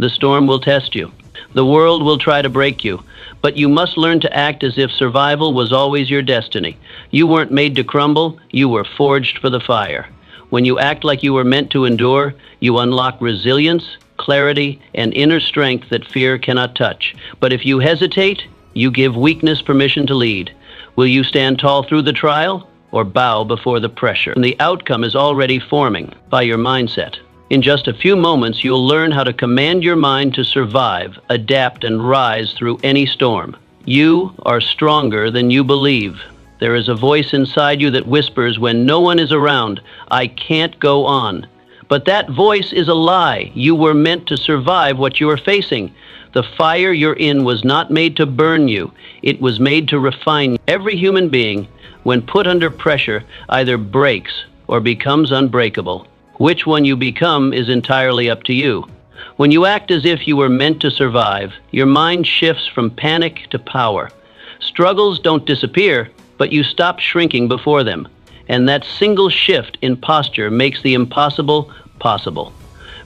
The storm will test you. The world will try to break you. But you must learn to act as if survival was always your destiny. You weren't made to crumble, you were forged for the fire. When you act like you were meant to endure, you unlock resilience, clarity, and inner strength that fear cannot touch. But if you hesitate, you give weakness permission to lead. Will you stand tall through the trial or bow before the pressure? And the outcome is already forming by your mindset. In just a few moments, you'll learn how to command your mind to survive, adapt, and rise through any storm. You are stronger than you believe. There is a voice inside you that whispers when no one is around, "I can't go on." But that voice is a lie. You were meant to survive what you are facing. The fire you're in was not made to burn you. It was made to refine you. Every human being, when put under pressure, either breaks or becomes unbreakable. Which one you become is entirely up to you. When you act as if you were meant to survive, your mind shifts from panic to power. Struggles don't disappear, but you stop shrinking before them. And that single shift in posture makes the impossible possible.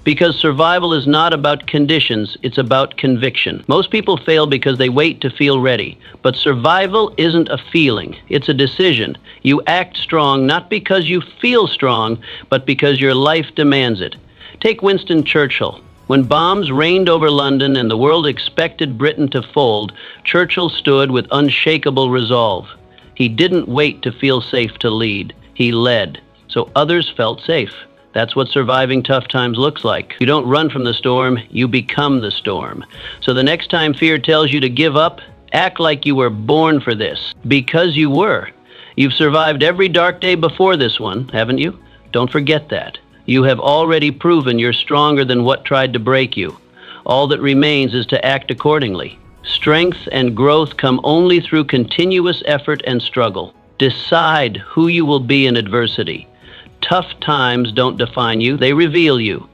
Because survival is not about conditions, it's about conviction. Most people fail because they wait to feel ready. But survival isn't a feeling, it's a decision. You act strong not because you feel strong, but because your life demands it. Take Winston Churchill. When bombs rained over London and the world expected Britain to fold, Churchill stood with unshakable resolve. He didn't wait to feel safe to lead. He led, so others felt safe. That's what surviving tough times looks like. You don't run from the storm, you become the storm. So the next time fear tells you to give up, act like you were born for this, because you were. You've survived every dark day before this one, haven't you? Don't forget that. You have already proven you're stronger than what tried to break you. All that remains is to act accordingly. Strength and growth come only through continuous effort and struggle. Decide who you will be in adversity. Tough times don't define you, they reveal you.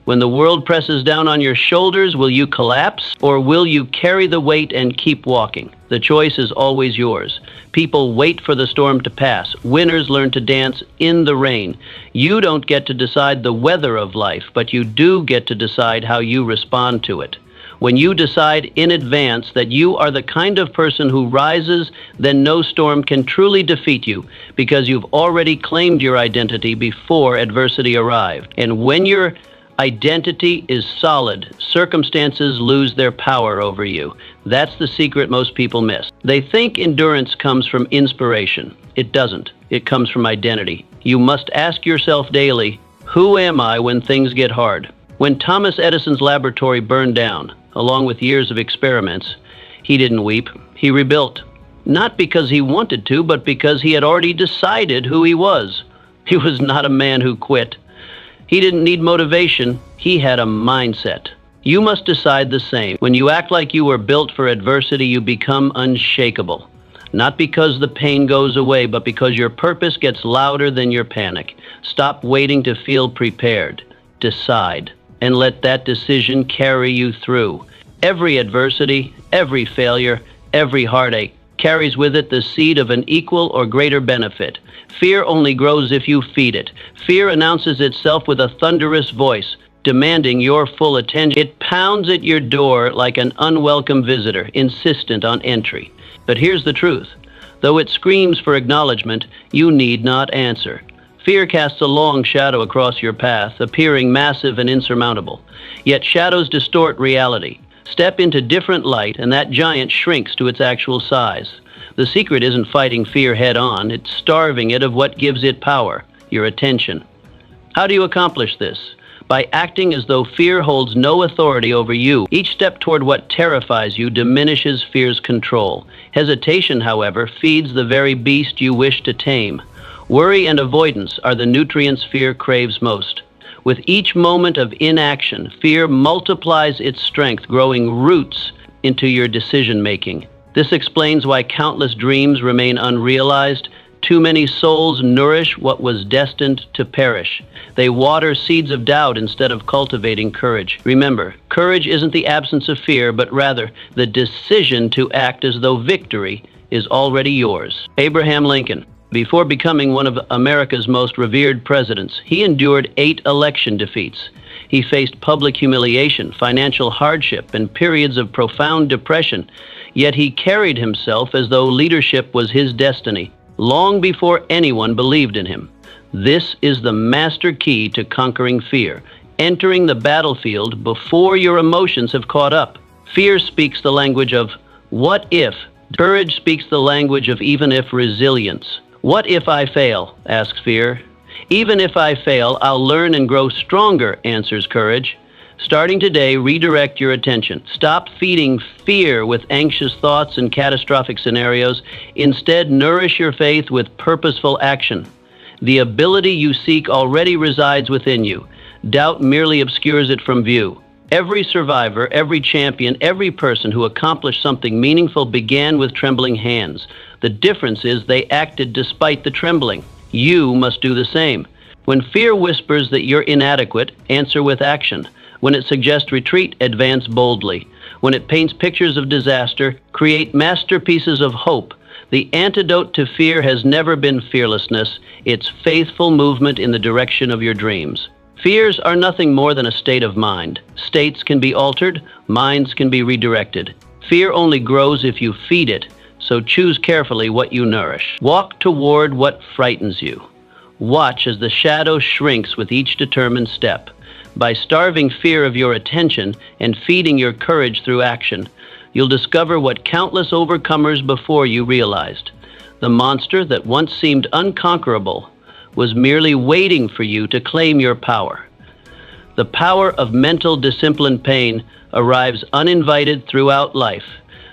When the world presses down on your shoulders, will you collapse or will you carry the weight and keep walking? The choice is always yours. People wait for the storm to pass. Winners learn to dance in the rain. You don't get to decide the weather of life, but you do get to decide how you respond to it. When you decide in advance that you are the kind of person who rises, then no storm can truly defeat you because you've already claimed your identity before adversity arrived. And when your identity is solid, circumstances lose their power over you. That's the secret most people miss. They think endurance comes from inspiration. It doesn't. It comes from identity. You must ask yourself daily, who am I when things get hard? When Thomas Edison's laboratory burned down, along with years of experiments, he didn't weep. He rebuilt. Not because he wanted to, but because he had already decided who he was. He was not a man who quit. He didn't need motivation. He had a mindset. You must decide the same. When you act like you were built for adversity, you become unshakable. Not because the pain goes away, but because your purpose gets louder than your panic. Stop waiting to feel prepared. Decide. And let that decision carry you through. Every adversity, every failure, every heartache carries with it the seed of an equal or greater benefit. Fear only grows if you feed it. Fear announces itself with a thunderous voice, demanding your full attention. It pounds at your door like an unwelcome visitor, insistent on entry. But here's the truth. Though it screams for acknowledgement, you need not answer. Fear casts a long shadow across your path, appearing massive and insurmountable. Yet shadows distort reality. Step into different light, and that giant shrinks to its actual size. The secret isn't fighting fear head-on, it's starving it of what gives it power, your attention. How do you accomplish this? By acting as though fear holds no authority over you. Each step toward what terrifies you diminishes fear's control. Hesitation, however, feeds the very beast you wish to tame. Worry and avoidance are the nutrients fear craves most. With each moment of inaction, fear multiplies its strength, growing roots into your decision-making. This explains why countless dreams remain unrealized. Too many souls nourish what was destined to perish. They water seeds of doubt instead of cultivating courage. Remember, courage isn't the absence of fear, but rather the decision to act as though victory is already yours. Abraham Lincoln. Before becoming one of America's most revered presidents, he endured 8 election defeats. He faced public humiliation, financial hardship, and periods of profound depression, yet he carried himself as though leadership was his destiny, long before anyone believed in him. This is the master key to conquering fear, entering the battlefield before your emotions have caught up. Fear speaks the language of what if. Courage speaks the language of even if resilience. What if I fail? Asks fear. Even if I fail, I'll learn and grow stronger, answers courage. Starting today, redirect your attention. Stop feeding fear with anxious thoughts and catastrophic scenarios. Instead, nourish your faith with purposeful action. The ability you seek already resides within you. Doubt merely obscures it from view. Every survivor, every champion, every person who accomplished something meaningful began with trembling hands. The difference is they acted despite the trembling. You must do the same. When fear whispers that you're inadequate, answer with action. When it suggests retreat, advance boldly. When it paints pictures of disaster, create masterpieces of hope. The antidote to fear has never been fearlessness. It's faithful movement in the direction of your dreams. Fears are nothing more than a state of mind. States can be altered, minds can be redirected. Fear only grows if you feed it, so choose carefully what you nourish. Walk toward what frightens you. Watch as the shadow shrinks with each determined step. By starving fear of your attention and feeding your courage through action, you'll discover what countless overcomers before you realized. The monster that once seemed unconquerable was merely waiting for you to claim your power. The power of mental disciplined pain arrives uninvited throughout life,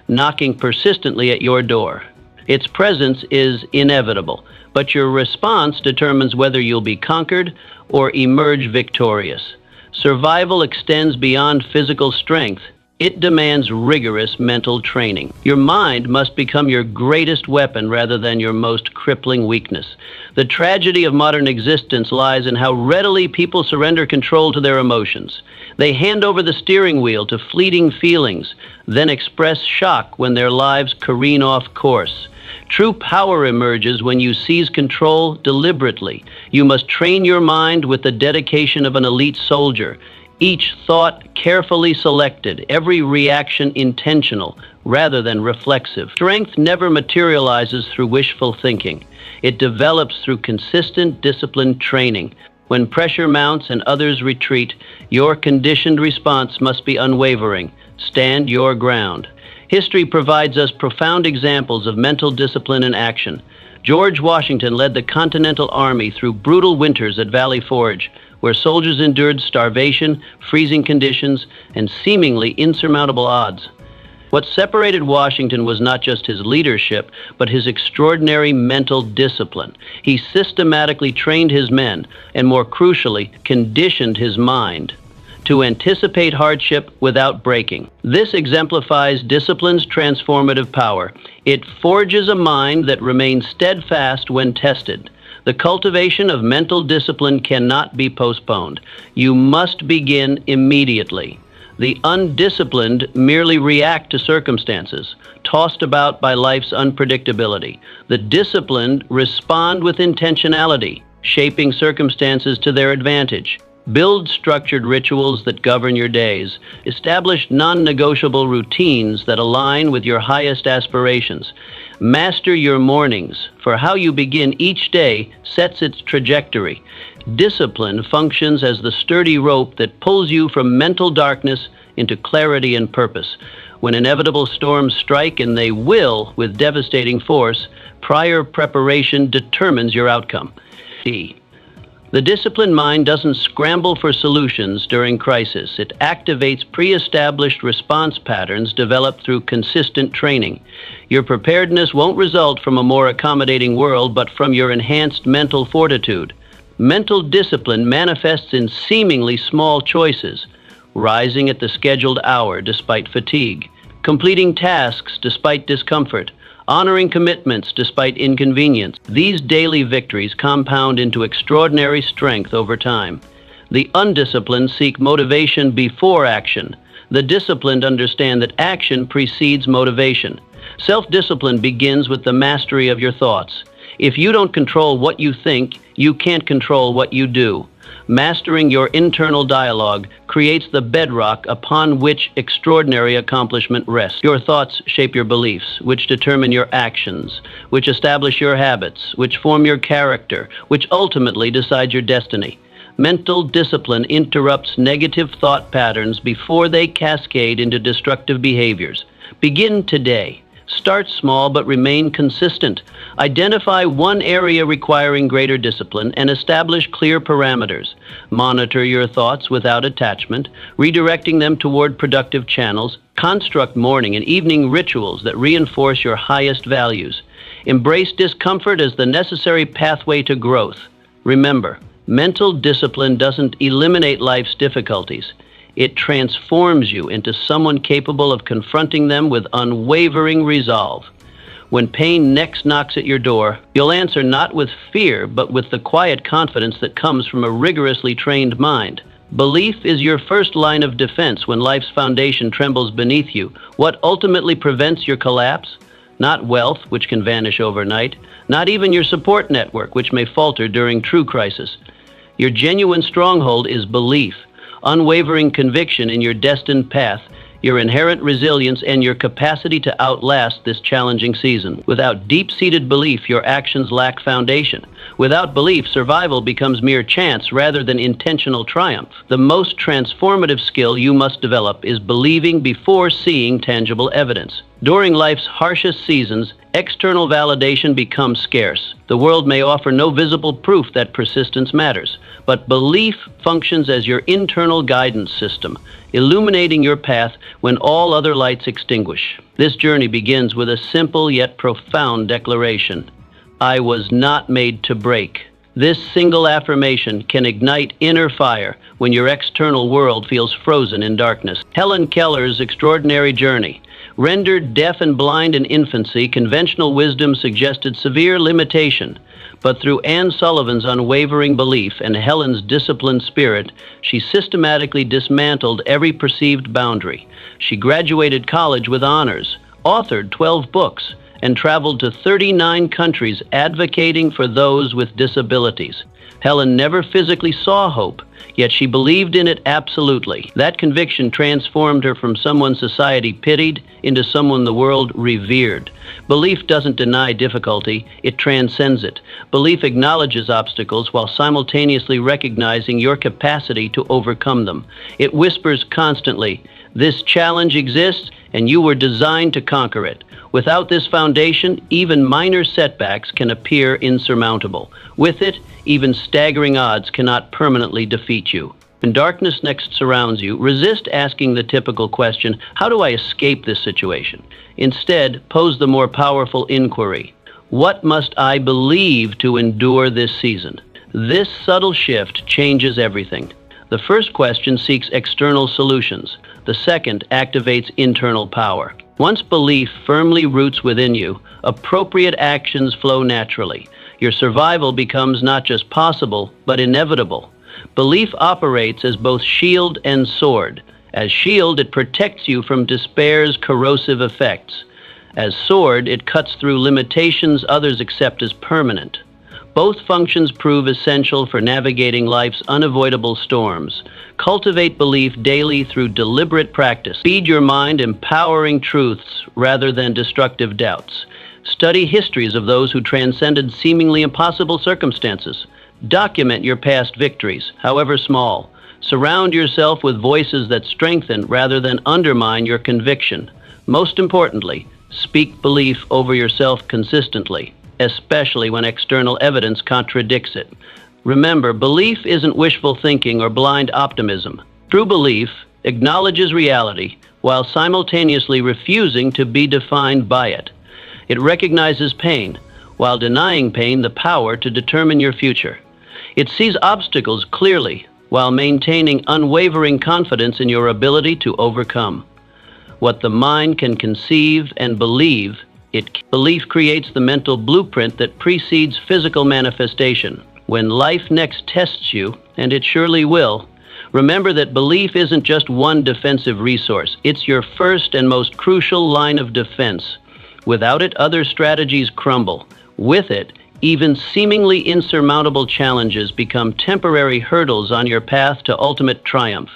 knocking persistently at your door. Its presence is inevitable, but your response determines whether you'll be conquered or emerge victorious. Survival extends beyond physical strength. It demands rigorous mental training. Your mind must become your greatest weapon rather than your most crippling weakness. The tragedy of modern existence lies in how readily people surrender control to their emotions. They hand over the steering wheel to fleeting feelings, then express shock when their lives careen off course. True power emerges when you seize control deliberately. You must train your mind with the dedication of an elite soldier. Each thought carefully selected, every reaction intentional rather than reflexive. Strength never materializes through wishful thinking. It develops through consistent, disciplined training. When pressure mounts and others retreat, your conditioned response must be unwavering. Stand your ground. History provides us profound examples of mental discipline in action. George Washington led the Continental Army through brutal winters at Valley Forge, where soldiers endured starvation, freezing conditions, and seemingly insurmountable odds. What separated Washington was not just his leadership, but his extraordinary mental discipline. He systematically trained his men, and more crucially, conditioned his mind to anticipate hardship without breaking. This exemplifies discipline's transformative power. It forges a mind that remains steadfast when tested. The cultivation of mental discipline cannot be postponed. You must begin immediately. The undisciplined merely react to circumstances, tossed about by life's unpredictability. The disciplined respond with intentionality, shaping circumstances to their advantage. Build structured rituals that govern your days. Establish non-negotiable routines that align with your highest aspirations. Master your mornings, for how you begin each day sets its trajectory. Discipline functions as the sturdy rope that pulls you from mental darkness into clarity and purpose. When inevitable storms strike, and they will with devastating force, prior preparation determines your outcome. D. The disciplined mind doesn't scramble for solutions during crisis. It activates pre-established response patterns developed through consistent training. Your preparedness won't result from a more accommodating world, but from your enhanced mental fortitude. Mental discipline manifests in seemingly small choices: rising at the scheduled hour despite fatigue, completing tasks despite discomfort, honoring commitments despite inconvenience. These daily victories compound into extraordinary strength over time. The undisciplined seek motivation before action. The disciplined understand that action precedes motivation. Self-discipline begins with the mastery of your thoughts. If you don't control what you think, you can't control what you do. Mastering your internal dialogue creates the bedrock upon which extraordinary accomplishment rests. Your thoughts shape your beliefs, which determine your actions, which establish your habits, which form your character, which ultimately decide your destiny. Mental discipline interrupts negative thought patterns before they cascade into destructive behaviors. Begin today. Start small but remain consistent. Identify one area requiring greater discipline and establish clear parameters. Monitor your thoughts without attachment, redirecting them toward productive channels. Construct morning and evening rituals that reinforce your highest values. Embrace discomfort as the necessary pathway to growth. Remember, mental discipline doesn't eliminate life's difficulties. It transforms you into someone capable of confronting them with unwavering resolve. When pain next knocks at your door, you'll answer not with fear, but with the quiet confidence that comes from a rigorously trained mind. Belief is your first line of defense when life's foundation trembles beneath you. What ultimately prevents your collapse? Not wealth, which can vanish overnight, not even your support network, which may falter during true crisis. Your genuine stronghold is belief. Unwavering conviction in your destined path, your inherent resilience, and your capacity to outlast this challenging season. Without deep-seated belief, your actions lack foundation. Without belief, survival becomes mere chance rather than intentional triumph. The most transformative skill you must develop is believing before seeing tangible evidence. During life's harshest seasons, external validation becomes scarce. The world may offer no visible proof that persistence matters, but belief functions as your internal guidance system, illuminating your path when all other lights extinguish. This journey begins with a simple yet profound declaration: I was not made to break. This single affirmation can ignite inner fire when your external world feels frozen in darkness. Helen Keller's extraordinary journey. Rendered deaf and blind in infancy, conventional wisdom suggested severe limitation. But through Anne Sullivan's unwavering belief and Helen's disciplined spirit, she systematically dismantled every perceived boundary. She graduated college with honors, authored 12 books, and traveled to 39 countries advocating for those with disabilities. Helen never physically saw hope, yet she believed in it absolutely. That conviction transformed her from someone society pitied into someone the world revered. Belief doesn't deny difficulty, it transcends it. Belief acknowledges obstacles while simultaneously recognizing your capacity to overcome them. It whispers constantly, "This challenge exists, and you were designed to conquer it." Without this foundation, even minor setbacks can appear insurmountable. With it, even staggering odds cannot permanently defeat you. When darkness next surrounds you, resist asking the typical question, how do I escape this situation? Instead, pose the more powerful inquiry, what must I believe to endure this season? This subtle shift changes everything. The first question seeks external solutions. The second activates internal power. Once belief firmly roots within you, appropriate actions flow naturally. Your survival becomes not just possible, but inevitable. Belief operates as both shield and sword. As shield, it protects you from despair's corrosive effects. As sword, it cuts through limitations others accept as permanent. Both functions prove essential for navigating life's unavoidable storms. Cultivate belief daily through deliberate practice. Feed your mind empowering truths rather than destructive doubts. Study histories of those who transcended seemingly impossible circumstances. Document your past victories, however small. Surround yourself with voices that strengthen rather than undermine your conviction. Most importantly, speak belief over yourself consistently, especially when external evidence contradicts it. Remember, belief isn't wishful thinking or blind optimism. True belief acknowledges reality while simultaneously refusing to be defined by it. It recognizes pain while denying pain the power to determine your future. It sees obstacles clearly while maintaining unwavering confidence in your ability to overcome. What the mind can conceive and believe, belief creates the mental blueprint that precedes physical manifestation. When life next tests you, and it surely will, remember that belief isn't just one defensive resource. It's your first and most crucial line of defense. Without it, other strategies crumble. With it, Even seemingly insurmountable challenges become temporary hurdles on your path to ultimate triumph.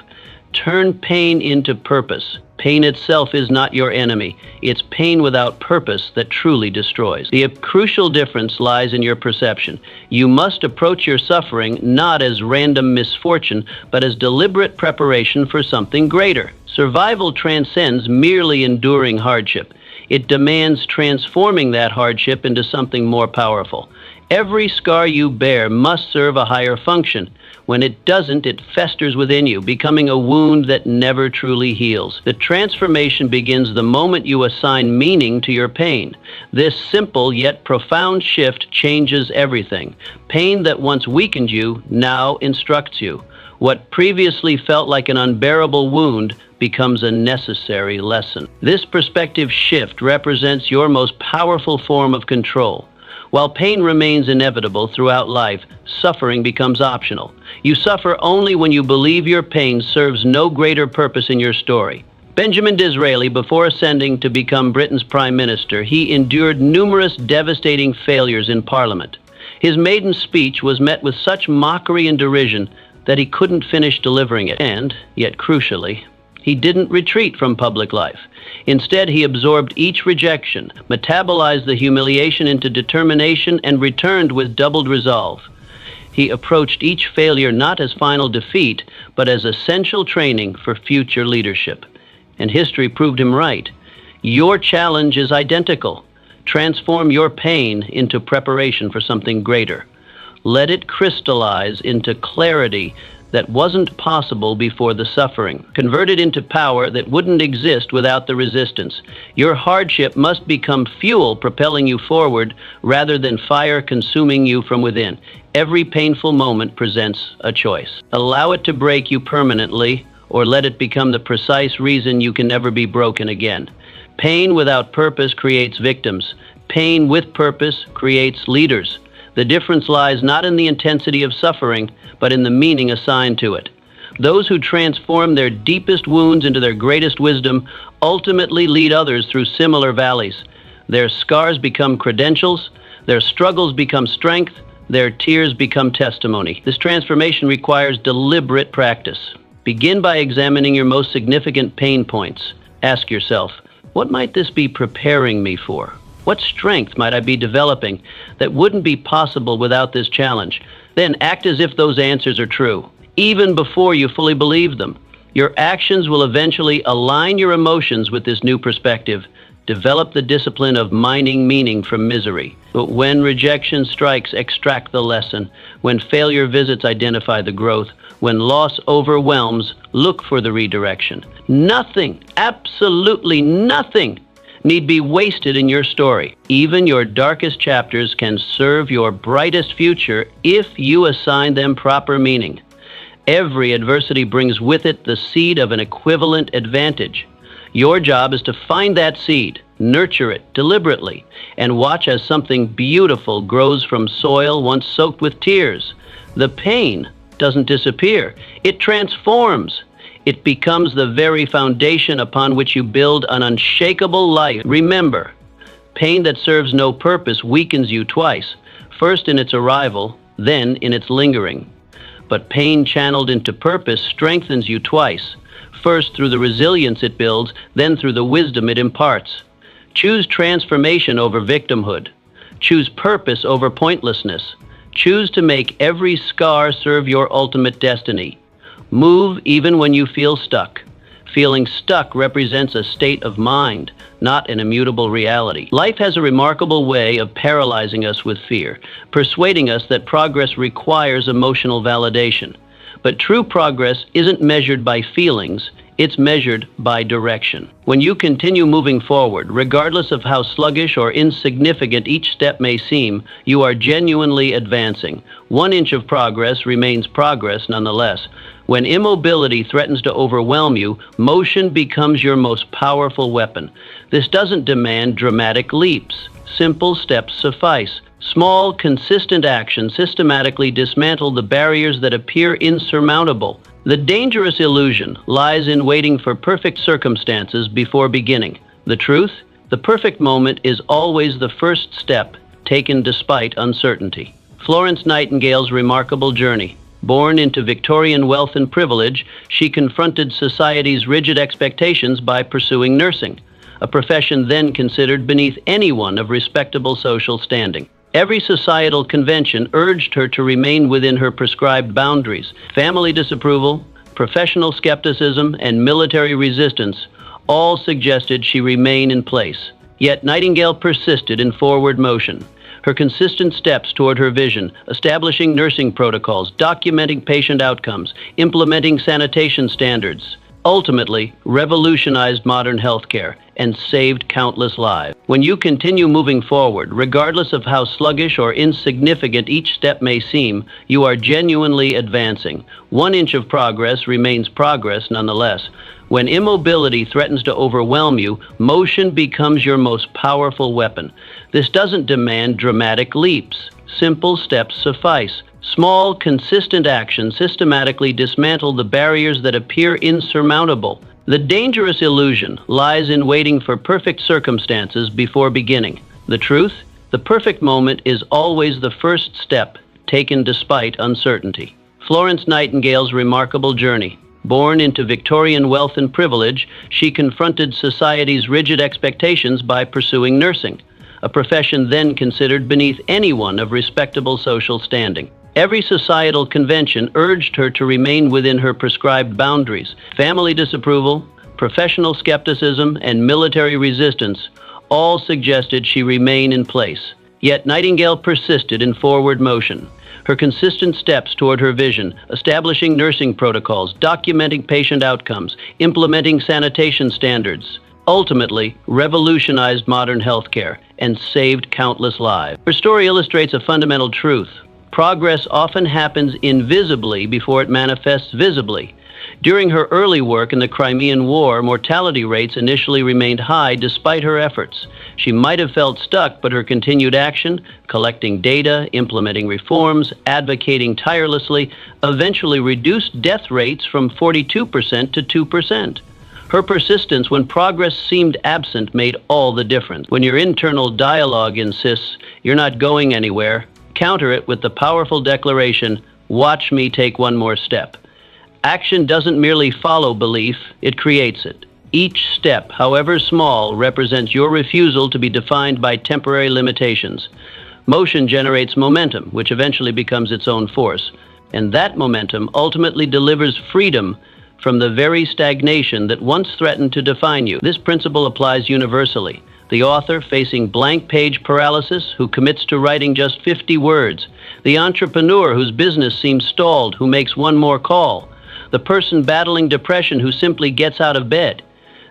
Turn pain into purpose. Pain itself is not your enemy. It's pain without purpose that truly destroys. The crucial difference lies in your perception. You must approach your suffering not as random misfortune, but as deliberate preparation for something greater. Survival transcends merely enduring hardship. It demands transforming that hardship into something more powerful. Every scar you bear must serve a higher function. When it doesn't, it festers within you, becoming a wound that never truly heals. The transformation begins the moment you assign meaning to your pain. This simple yet profound shift changes everything. Pain that once weakened you now instructs you. What previously felt like an unbearable wound becomes a necessary lesson. This perspective shift represents your most powerful form of control. While pain remains inevitable throughout life, suffering becomes optional. You suffer only when you believe your pain serves no greater purpose in your story. Benjamin Disraeli, before ascending to become Britain's Prime Minister, he endured numerous devastating failures in Parliament. His maiden speech was met with such mockery and derision that he couldn't finish delivering it. And, yet crucially, he didn't retreat from public life. Instead, he absorbed each rejection, metabolized the humiliation into determination, and returned with doubled resolve. He approached each failure not as final defeat, but as essential training for future leadership. And history proved him right. Your challenge is identical. Transform your pain into preparation for something greater. Let it crystallize into clarity that wasn't possible before the suffering. Convert it into power that wouldn't exist without the resistance. Your hardship must become fuel propelling you forward rather than fire consuming you from within. Every painful moment presents a choice. Allow it to break you permanently, or let it become the precise reason you can never be broken again. Pain without purpose creates victims. Pain with purpose creates leaders. The difference lies not in the intensity of suffering, but in the meaning assigned to it. Those who transform their deepest wounds into their greatest wisdom ultimately lead others through similar valleys. Their scars become credentials, their struggles become strength, their tears become testimony. This transformation requires deliberate practice. Begin by examining your most significant pain points. Ask yourself, what might this be preparing me for? What strength might I be developing that wouldn't be possible without this challenge? Then act as if those answers are true, even before you fully believe them. Your actions will eventually align your emotions with this new perspective. Develop the discipline of mining meaning from misery. But when rejection strikes, extract the lesson. When failure visits, identify the growth. When loss overwhelms, look for the redirection. Nothing, absolutely nothing, need be wasted in your story. Even your darkest chapters can serve your brightest future if you assign them proper meaning. Every adversity brings with it the seed of an equivalent advantage. Your job is to find that seed, nurture it deliberately, and watch as something beautiful grows from soil once soaked with tears. The pain doesn't disappear, it transforms. It becomes the very foundation upon which you build an unshakable life. Remember, pain that serves no purpose weakens you twice, first in its arrival, then in its lingering. But pain channeled into purpose strengthens you twice, first through the resilience it builds, then through the wisdom it imparts. Choose transformation over victimhood. Choose purpose over pointlessness. Choose to make every scar serve your ultimate destiny. Move even when you feel stuck. Feeling stuck represents a state of mind, not an immutable reality. Life has a remarkable way of paralyzing us with fear, persuading us that progress requires emotional validation. But true progress isn't measured by feelings, it's measured by direction. When you continue moving forward, regardless of how sluggish or insignificant each step may seem, you are genuinely advancing. 1 inch of progress remains progress nonetheless. When immobility threatens to overwhelm you, motion becomes your most powerful weapon. This doesn't demand dramatic leaps. Simple steps suffice. Small, consistent actions systematically dismantle the barriers that appear insurmountable. The dangerous illusion lies in waiting for perfect circumstances before beginning. The truth? The perfect moment is always the first step taken despite uncertainty. Florence Nightingale's remarkable journey. Born into Victorian wealth and privilege, she confronted society's rigid expectations by pursuing nursing, a profession then considered beneath anyone of respectable social standing. Every societal convention urged her to remain within her prescribed boundaries. Family disapproval, professional skepticism, and military resistance all suggested she remain in place. Yet Nightingale persisted in forward motion. Her consistent steps toward her vision, establishing nursing protocols, documenting patient outcomes, implementing sanitation standards, ultimately revolutionized modern healthcare and saved countless lives. When you continue moving forward, regardless of how sluggish or insignificant each step may seem, you are genuinely advancing. 1 inch of progress remains progress nonetheless. When immobility threatens to overwhelm you, motion becomes your most powerful weapon. This doesn't demand dramatic leaps. Simple steps suffice. Small, consistent actions systematically dismantle the barriers that appear insurmountable. The dangerous illusion lies in waiting for perfect circumstances before beginning. The truth? The perfect moment is always the first step, taken despite uncertainty. Florence Nightingale's remarkable journey. Born into Victorian wealth and privilege, she confronted society's rigid expectations by pursuing nursing, a profession then considered beneath anyone of respectable social standing. Every societal convention urged her to remain within her prescribed boundaries. Family disapproval, professional skepticism, and military resistance all suggested she remain in place. Yet Nightingale persisted in forward motion. Her consistent steps toward her vision, establishing nursing protocols, documenting patient outcomes, implementing sanitation standards, ultimately revolutionized modern healthcare and saved countless lives. Her story illustrates a fundamental truth. Progress often happens invisibly before it manifests visibly. During her early work in the Crimean War, mortality rates initially remained high despite her efforts. She might have felt stuck, but her continued action, collecting data, implementing reforms, advocating tirelessly, eventually reduced death rates from 42% to 2%. Her persistence when progress seemed absent made all the difference. When your internal dialogue insists you're not going anywhere, counter it with the powerful declaration, "Watch me take one more step." Action doesn't merely follow belief, it creates it. Each step, however small, represents your refusal to be defined by temporary limitations. Motion generates momentum, which eventually becomes its own force. And that momentum ultimately delivers freedom from the very stagnation that once threatened to define you. This principle applies universally. The author facing blank page paralysis who commits to writing just 50 words. The entrepreneur whose business seems stalled who makes one more call. The person battling depression who simply gets out of bed.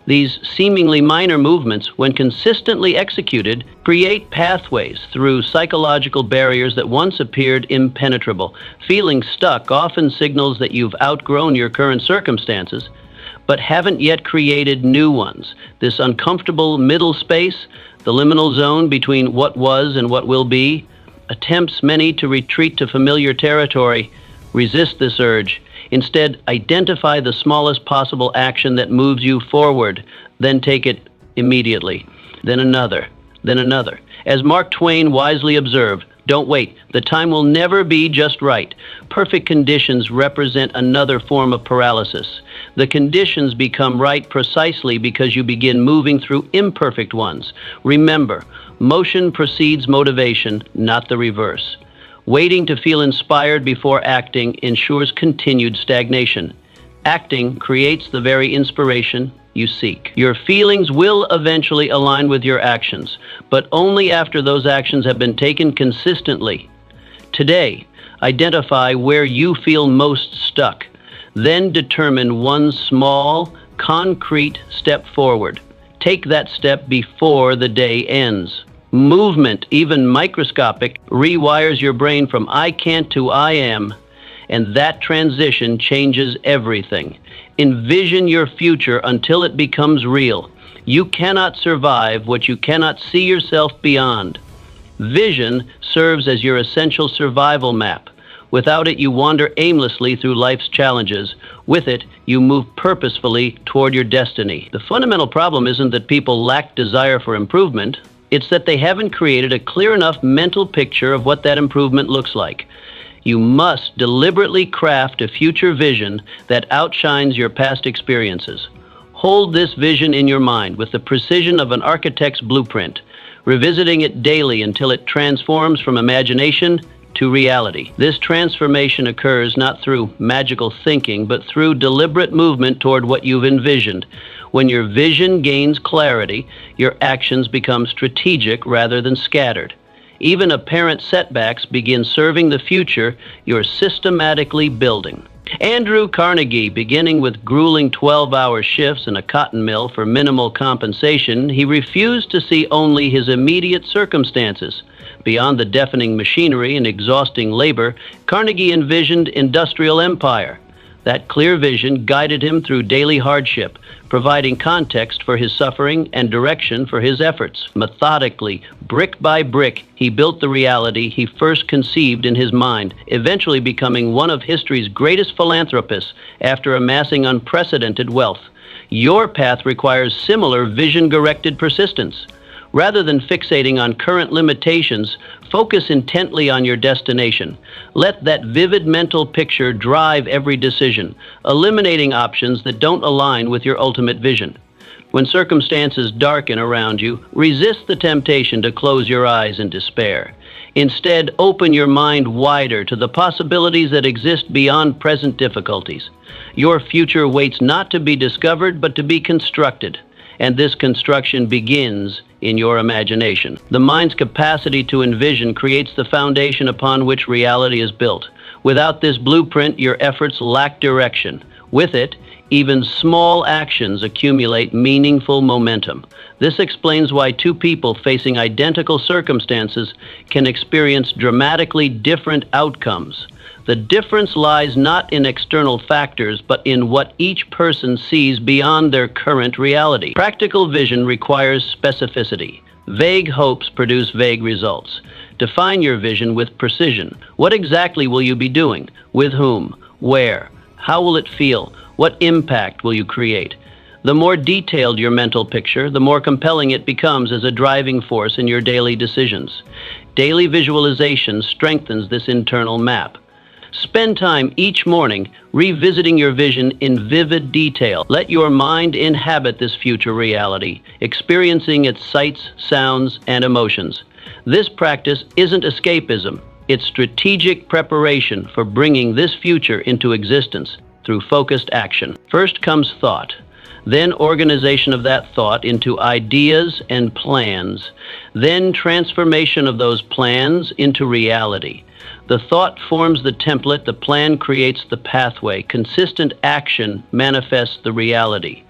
These seemingly minor movements, when consistently executed, create pathways through psychological barriers that once appeared impenetrable. Feeling stuck often signals that you've outgrown your current circumstances, but haven't yet created new ones. This uncomfortable middle space, the liminal zone between what was and what will be, attempts many to retreat to familiar territory. Resist this urge. Instead, identify the smallest possible action that moves you forward, then take it immediately. Then another, then another. As Mark Twain wisely observed, don't wait. The time will never be just right. Perfect conditions represent another form of paralysis. The conditions become right precisely because you begin moving through imperfect ones. Remember, motion precedes motivation, not the reverse. Waiting to feel inspired before acting ensures continued stagnation. Acting creates the very inspiration you seek. Your feelings will eventually align with your actions, but only after those actions have been taken consistently. Today, identify where you feel most stuck. Then determine one small, concrete step forward. Take that step before the day ends. Movement, even microscopic, rewires your brain from I can't to I am, and that transition changes everything. Envision your future until it becomes real. You cannot survive what you cannot see yourself beyond. Vision serves as your essential survival map. Without it, you wander aimlessly through life's challenges. With it, you move purposefully toward your destiny. The fundamental problem isn't that people lack desire for improvement. It's that they haven't created a clear enough mental picture of what that improvement looks like. You must deliberately craft a future vision that outshines your past experiences. Hold this vision in your mind with the precision of an architect's blueprint, revisiting it daily until it transforms from imagination to reality. This transformation occurs not through magical thinking, but through deliberate movement toward what you've envisioned. When your vision gains clarity, your actions become strategic rather than scattered. Even apparent setbacks begin serving the future you're systematically building. Andrew Carnegie, beginning with grueling 12-hour shifts in a cotton mill for minimal compensation, he refused to see only his immediate circumstances. Beyond the deafening machinery and exhausting labor, Carnegie envisioned industrial empire. That clear vision guided him through daily hardship, providing context for his suffering and direction for his efforts. Methodically, brick by brick, he built the reality he first conceived in his mind, eventually becoming one of history's greatest philanthropists after amassing unprecedented wealth. Your path requires similar vision-directed persistence. Rather than fixating on current limitations, focus intently on your destination. Let that vivid mental picture drive every decision, eliminating options that don't align with your ultimate vision. When circumstances darken around you, resist the temptation to close your eyes in despair. Instead, open your mind wider to the possibilities that exist beyond present difficulties. Your future waits not to be discovered, but to be constructed. And this construction begins in your imagination. The mind's capacity to envision creates the foundation upon which reality is built. Without this blueprint, your efforts lack direction. With it, even small actions accumulate meaningful momentum. This explains why two people facing identical circumstances can experience dramatically different outcomes. The difference lies not in external factors, but in what each person sees beyond their current reality. Practical vision requires specificity. Vague hopes produce vague results. Define your vision with precision. What exactly will you be doing? With whom? Where? How will it feel? What impact will you create? The more detailed your mental picture, the more compelling it becomes as a driving force in your daily decisions. Daily visualization strengthens this internal map. Spend time each morning revisiting your vision in vivid detail. Let your mind inhabit this future reality, experiencing its sights, sounds, and emotions. This practice isn't escapism. It's strategic preparation for bringing this future into existence through focused action. First comes thought, then organization of that thought into ideas and plans, then transformation of those plans into reality. The thought forms the template, the plan creates the pathway, consistent action manifests the reality.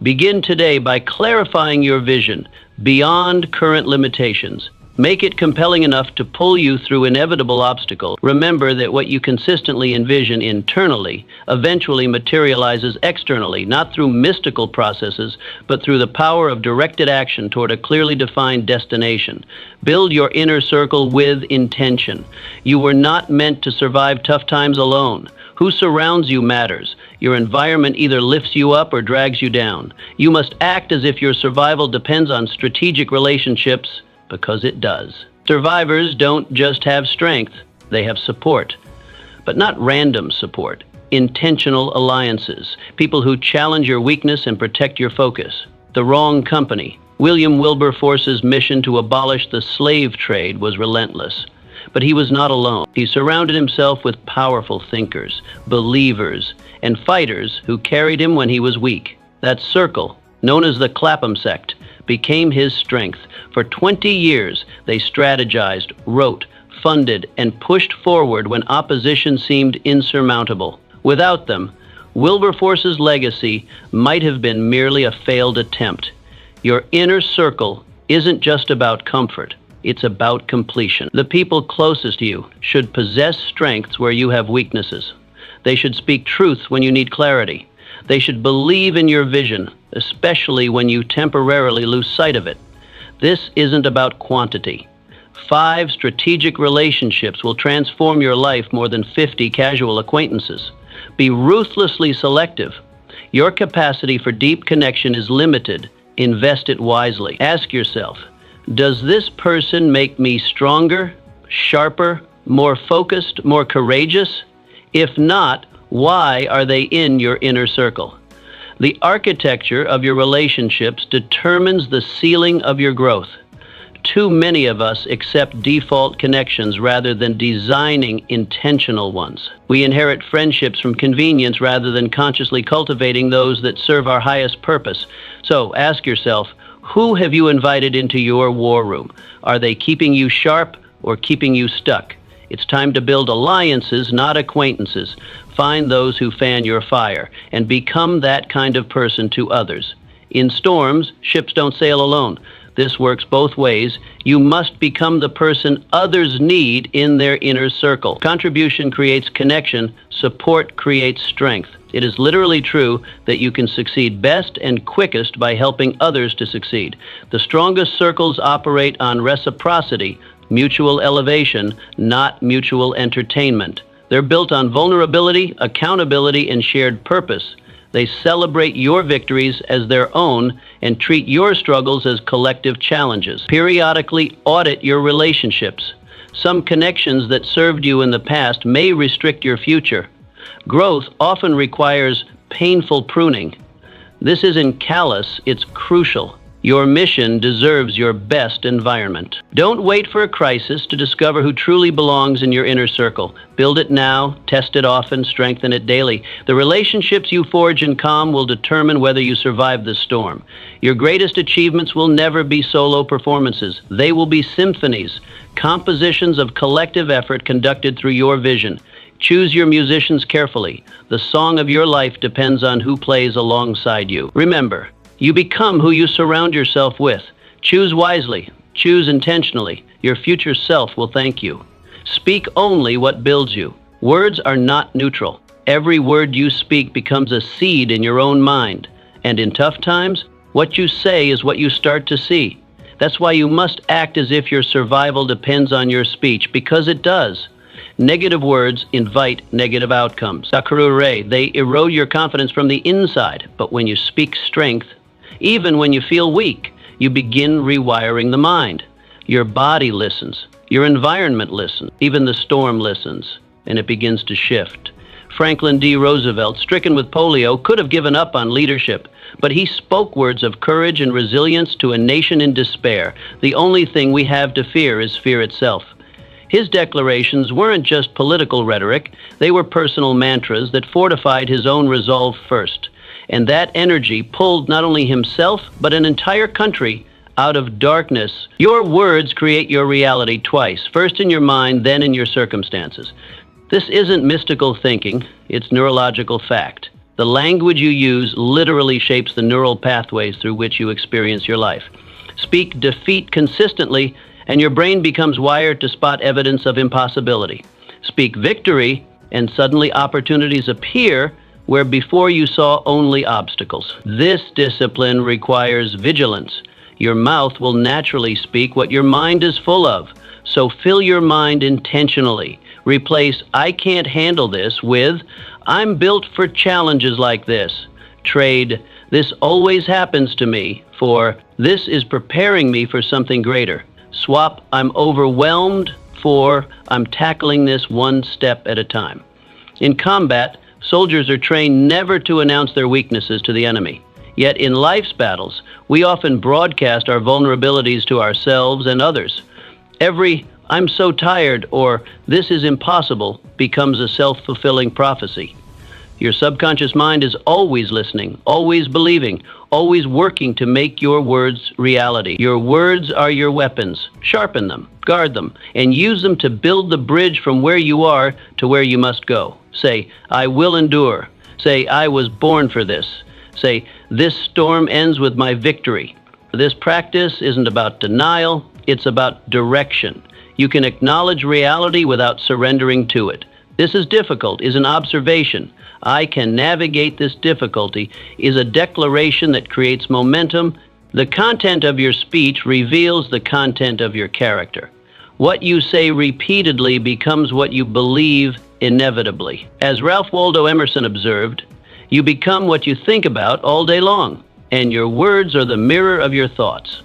Begin today by clarifying your vision beyond current limitations. Make it compelling enough to pull you through inevitable obstacles. Remember that what you consistently envision internally eventually materializes externally, not through mystical processes, but through the power of directed action toward a clearly defined destination. Build your inner circle with intention. You were not meant to survive tough times alone. Who surrounds you matters. Your environment either lifts you up or drags you down. You must act as if your survival depends on strategic relationships, because it does. Survivors don't just have strength, they have support. But not random support. Intentional alliances. People who challenge your weakness and protect your focus. The wrong company. William Wilberforce's mission to abolish the slave trade was relentless. But he was not alone. He surrounded himself with powerful thinkers, believers, and fighters who carried him when he was weak. That circle, known as the Clapham sect, became his strength. For 20 years, they strategized, wrote, funded, and pushed forward when opposition seemed insurmountable. Without them, Wilberforce's legacy might have been merely a failed attempt. Your inner circle isn't just about comfort, it's about completion. The people closest to you should possess strengths where you have weaknesses. They should speak truth when you need clarity. They should believe in your vision, especially when you temporarily lose sight of it. This isn't about quantity. 5 strategic relationships will transform your life more than 50 casual acquaintances. Be ruthlessly selective. Your capacity for deep connection is limited. Invest it wisely. Ask yourself, Does this person make me stronger, sharper, more focused, more courageous? If not, why are they in your inner circle? The architecture of your relationships determines the ceiling of your growth. Too many of us accept default connections rather than designing intentional ones. We inherit friendships from convenience rather than consciously cultivating those that serve our highest purpose. So ask yourself, who have you invited into your war room? Are they keeping you sharp or keeping you stuck? It's time to build alliances, not acquaintances. Find those who fan your fire and become that kind of person to others. In storms, ships don't sail alone. This works both ways. You must become the person others need in their inner circle. Contribution creates connection. Support creates strength. It is literally true that you can succeed best and quickest by helping others to succeed. The strongest circles operate on reciprocity, mutual elevation, not mutual entertainment. They're built on vulnerability, accountability, and shared purpose. They celebrate your victories as their own and treat your struggles as collective challenges. Periodically audit your relationships. Some connections that served you in the past may restrict your future. Growth often requires painful pruning. This isn't callous, it's crucial. Your mission deserves your best environment. Don't wait for a crisis to discover who truly belongs in your inner circle. Build it now, test it often, strengthen it daily. The relationships you forge in calm will determine whether you survive the storm. Your greatest achievements will never be solo performances. They will be symphonies, compositions of collective effort conducted through your vision. Choose your musicians carefully. The song of your life depends on who plays alongside you. Remember, you become who you surround yourself with. Choose wisely. Choose intentionally. Your future self will thank you. Speak only what builds you. Words are not neutral. Every word you speak becomes a seed in your own mind. And in tough times, what you say is what you start to see. That's why you must act as if your survival depends on your speech, because it does. Negative words invite negative outcomes. They erode your confidence from the inside. But when you speak strength, even when you feel weak, you begin rewiring the mind. Your body listens. Your environment listens. Even the storm listens, and it begins to shift. Franklin D. Roosevelt, stricken with polio, could have given up on leadership, but he spoke words of courage and resilience to a nation in despair. The only thing we have to fear is fear itself. His declarations weren't just political rhetoric, they were personal mantras that fortified his own resolve first. And that energy pulled not only himself, but an entire country out of darkness. Your words create your reality twice, first in your mind, then in your circumstances. This isn't mystical thinking, it's neurological fact. The language you use literally shapes the neural pathways through which you experience your life. Speak defeat consistently, and your brain becomes wired to spot evidence of impossibility. Speak victory, and suddenly opportunities appear where before you saw only obstacles. This discipline requires vigilance. Your mouth will naturally speak what your mind is full of. So fill your mind intentionally. Replace "I can't handle this" with "I'm built for challenges like this." Trade "this always happens to me" for "this is preparing me for something greater." Swap "I'm overwhelmed" for "I'm tackling this one step at a time." In combat, soldiers are trained never to announce their weaknesses to the enemy. Yet in life's battles, we often broadcast our vulnerabilities to ourselves and others. Every "I'm so tired" or "this is impossible" becomes a self-fulfilling prophecy. Your subconscious mind is always listening, always believing, always working to make your words reality. Your words are your weapons. Sharpen them, guard them, and use them to build the bridge from where you are to where you must go. Say, "I will endure." Say, "I was born for this." Say, "This storm ends with my victory." This practice isn't about denial, it's about direction. You can acknowledge reality without surrendering to it. "This is difficult" is an observation. "I can navigate this difficulty" is a declaration that creates momentum. The content of your speech reveals the content of your character. What you say repeatedly becomes what you believe inevitably. As Ralph Waldo Emerson observed, you become what you think about all day long, and your words are the mirror of your thoughts.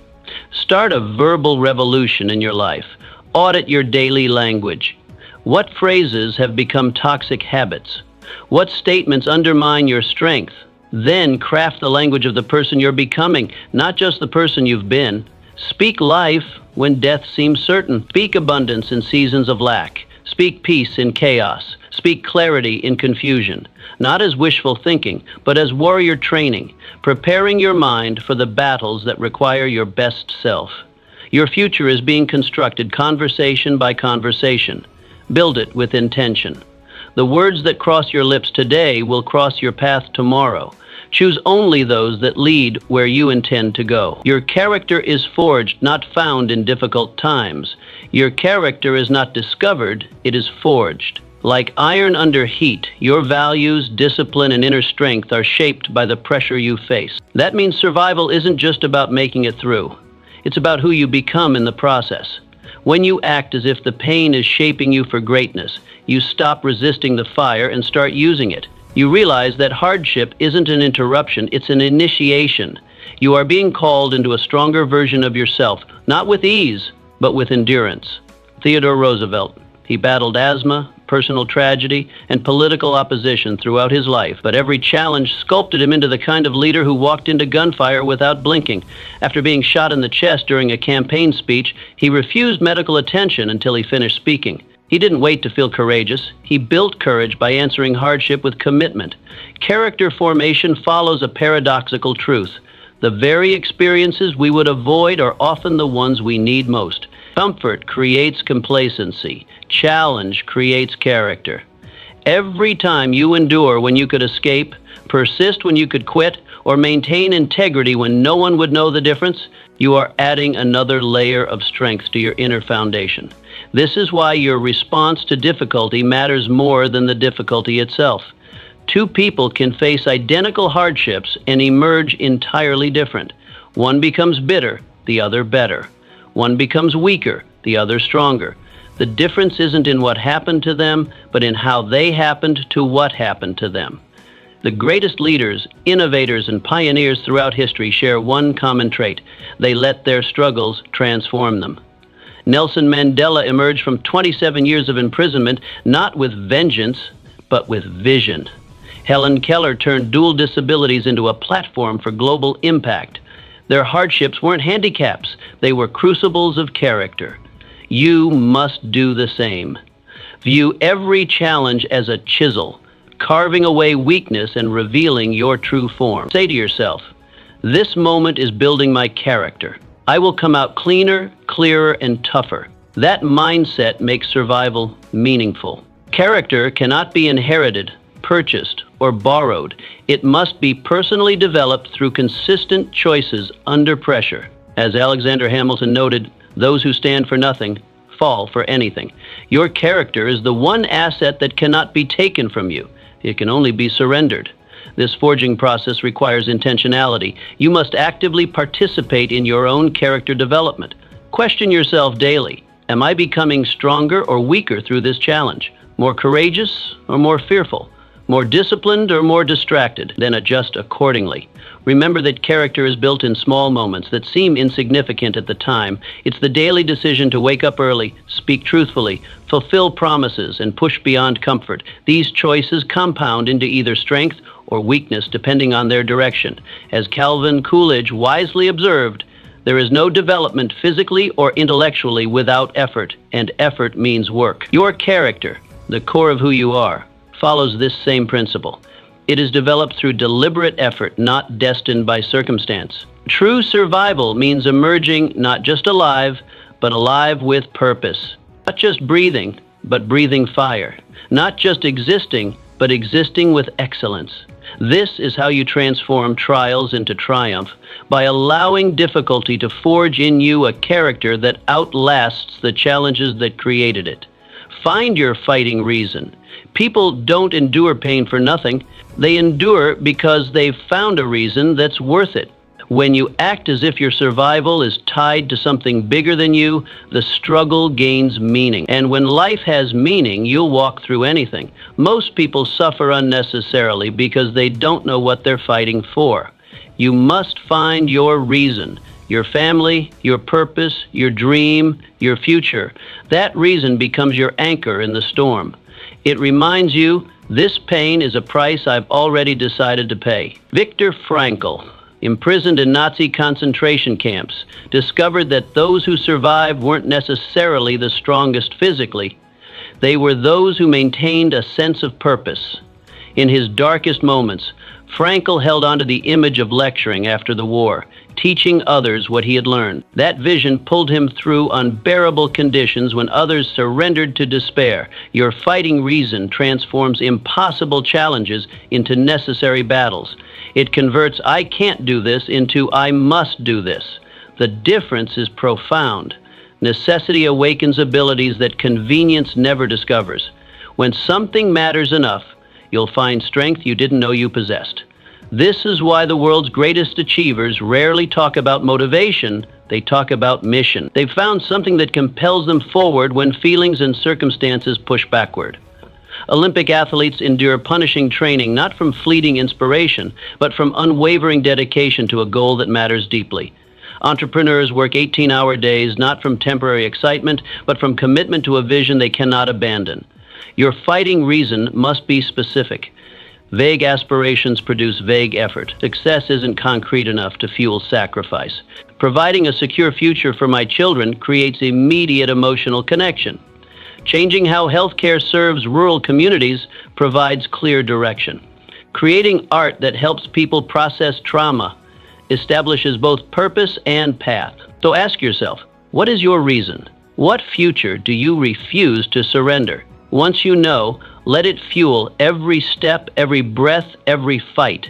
Start a verbal revolution in your life. Audit your daily language. What phrases have become toxic habits? What statements undermine your strength? Then craft the language of the person you're becoming, not just the person you've been. Speak life when death seems certain. Speak abundance in seasons of lack. Speak peace in chaos. Speak clarity in confusion. Not as wishful thinking, but as warrior training, preparing your mind for the battles that require your best self. Your future is being constructed conversation by conversation. Build it with intention. The words that cross your lips today will cross your path tomorrow. Choose only those that lead where you intend to go. Your character is forged, not found in difficult times. Your character is not discovered, it is forged. Like iron under heat, your values, discipline, and inner strength are shaped by the pressure you face. That means survival isn't just about making it through. It's about who you become in the process. When you act as if the pain is shaping you for greatness, you stop resisting the fire and start using it. You realize that hardship isn't an interruption, it's an initiation. You are being called into a stronger version of yourself, not with ease, but with endurance. Theodore Roosevelt. He battled asthma, personal tragedy, and political opposition throughout his life, but every challenge sculpted him into the kind of leader who walked into gunfire without blinking. After being shot in the chest during a campaign speech, he refused medical attention until he finished speaking. He didn't wait to feel courageous. He built courage by answering hardship with commitment. Character formation follows a paradoxical truth. The very experiences we would avoid are often the ones we need most. Comfort creates complacency. Challenge creates character. Every time you endure when you could escape, persist when you could quit, or maintain integrity when no one would know the difference, you are adding another layer of strength to your inner foundation. This is why your response to difficulty matters more than the difficulty itself. Two people can face identical hardships and emerge entirely different. One becomes bitter, the other better. One becomes weaker, the other stronger. The difference isn't in what happened to them, but in how they happened to what happened to them. The greatest leaders, innovators, and pioneers throughout history share one common trait. They let their struggles transform them. Nelson Mandela emerged from 27 years of imprisonment not with vengeance, but with vision. Helen Keller turned dual disabilities into a platform for global impact. Their hardships weren't handicaps, they were crucibles of character. You must do the same. View every challenge as a chisel, carving away weakness and revealing your true form. Say to yourself, this moment is building my character. I will come out cleaner, clearer, and tougher. That mindset makes survival meaningful. Character cannot be inherited, purchased, or borrowed. It must be personally developed through consistent choices under pressure. As Alexander Hamilton noted, those who stand for nothing fall for anything. Your character is the one asset that cannot be taken from you. It can only be surrendered. This forging process requires intentionality. You must actively participate in your own character development. Question yourself daily. Am I becoming stronger or weaker through this challenge? More courageous or more fearful? More disciplined or more distracted? Then adjust accordingly. Remember that character is built in small moments that seem insignificant at the time. It's the daily decision to wake up early, speak truthfully, fulfill promises, and push beyond comfort. These choices compound into either strength or weakness depending on their direction. As Calvin Coolidge wisely observed, there is no development physically or intellectually without effort, and effort means work. Your character, the core of who you are, follows this same principle. It is developed through deliberate effort, not destined by circumstance. True survival means emerging not just alive, but alive with purpose. Not just breathing, but breathing fire. Not just existing, but existing with excellence. This is how you transform trials into triumph, by allowing difficulty to forge in you a character that outlasts the challenges that created it. Find your fighting reason. People don't endure pain for nothing. They endure because they've found a reason that's worth it. When you act as if your survival is tied to something bigger than you, the struggle gains meaning. And when life has meaning, you'll walk through anything. Most people suffer unnecessarily because they don't know what they're fighting for. You must find your reason. your family, your purpose, your dream, your future. That reason becomes your anchor in the storm. It reminds you, this pain is a price I've already decided to pay. Viktor Frankl, imprisoned in Nazi concentration camps, discovered that those who survived weren't necessarily the strongest physically. They were those who maintained a sense of purpose. In his darkest moments, Frankl held on to the image of lecturing after the war, teaching others what he had learned. That vision pulled him through unbearable conditions when others surrendered to despair. Your fighting reason transforms impossible challenges into necessary battles. It converts "I can't do this" into "I must do this." The difference is profound. Necessity awakens abilities that convenience never discovers. When something matters enough, you'll find strength you didn't know you possessed. This is why the world's greatest achievers rarely talk about motivation, they talk about mission. They've found something that compels them forward when feelings and circumstances push backward. Olympic athletes endure punishing training not from fleeting inspiration, but from unwavering dedication to a goal that matters deeply. Entrepreneurs work 18-hour days not from temporary excitement, but from commitment to a vision they cannot abandon. Your fighting reason must be specific. Vague aspirations produce vague effort. Success isn't concrete enough to fuel sacrifice. Providing a secure future for my children creates immediate emotional connection. Changing how healthcare serves rural communities provides clear direction. Creating art that helps people process trauma establishes both purpose and path. So ask yourself, what is your reason? What future do you refuse to surrender? Once you know, let it fuel every step, every breath, every fight.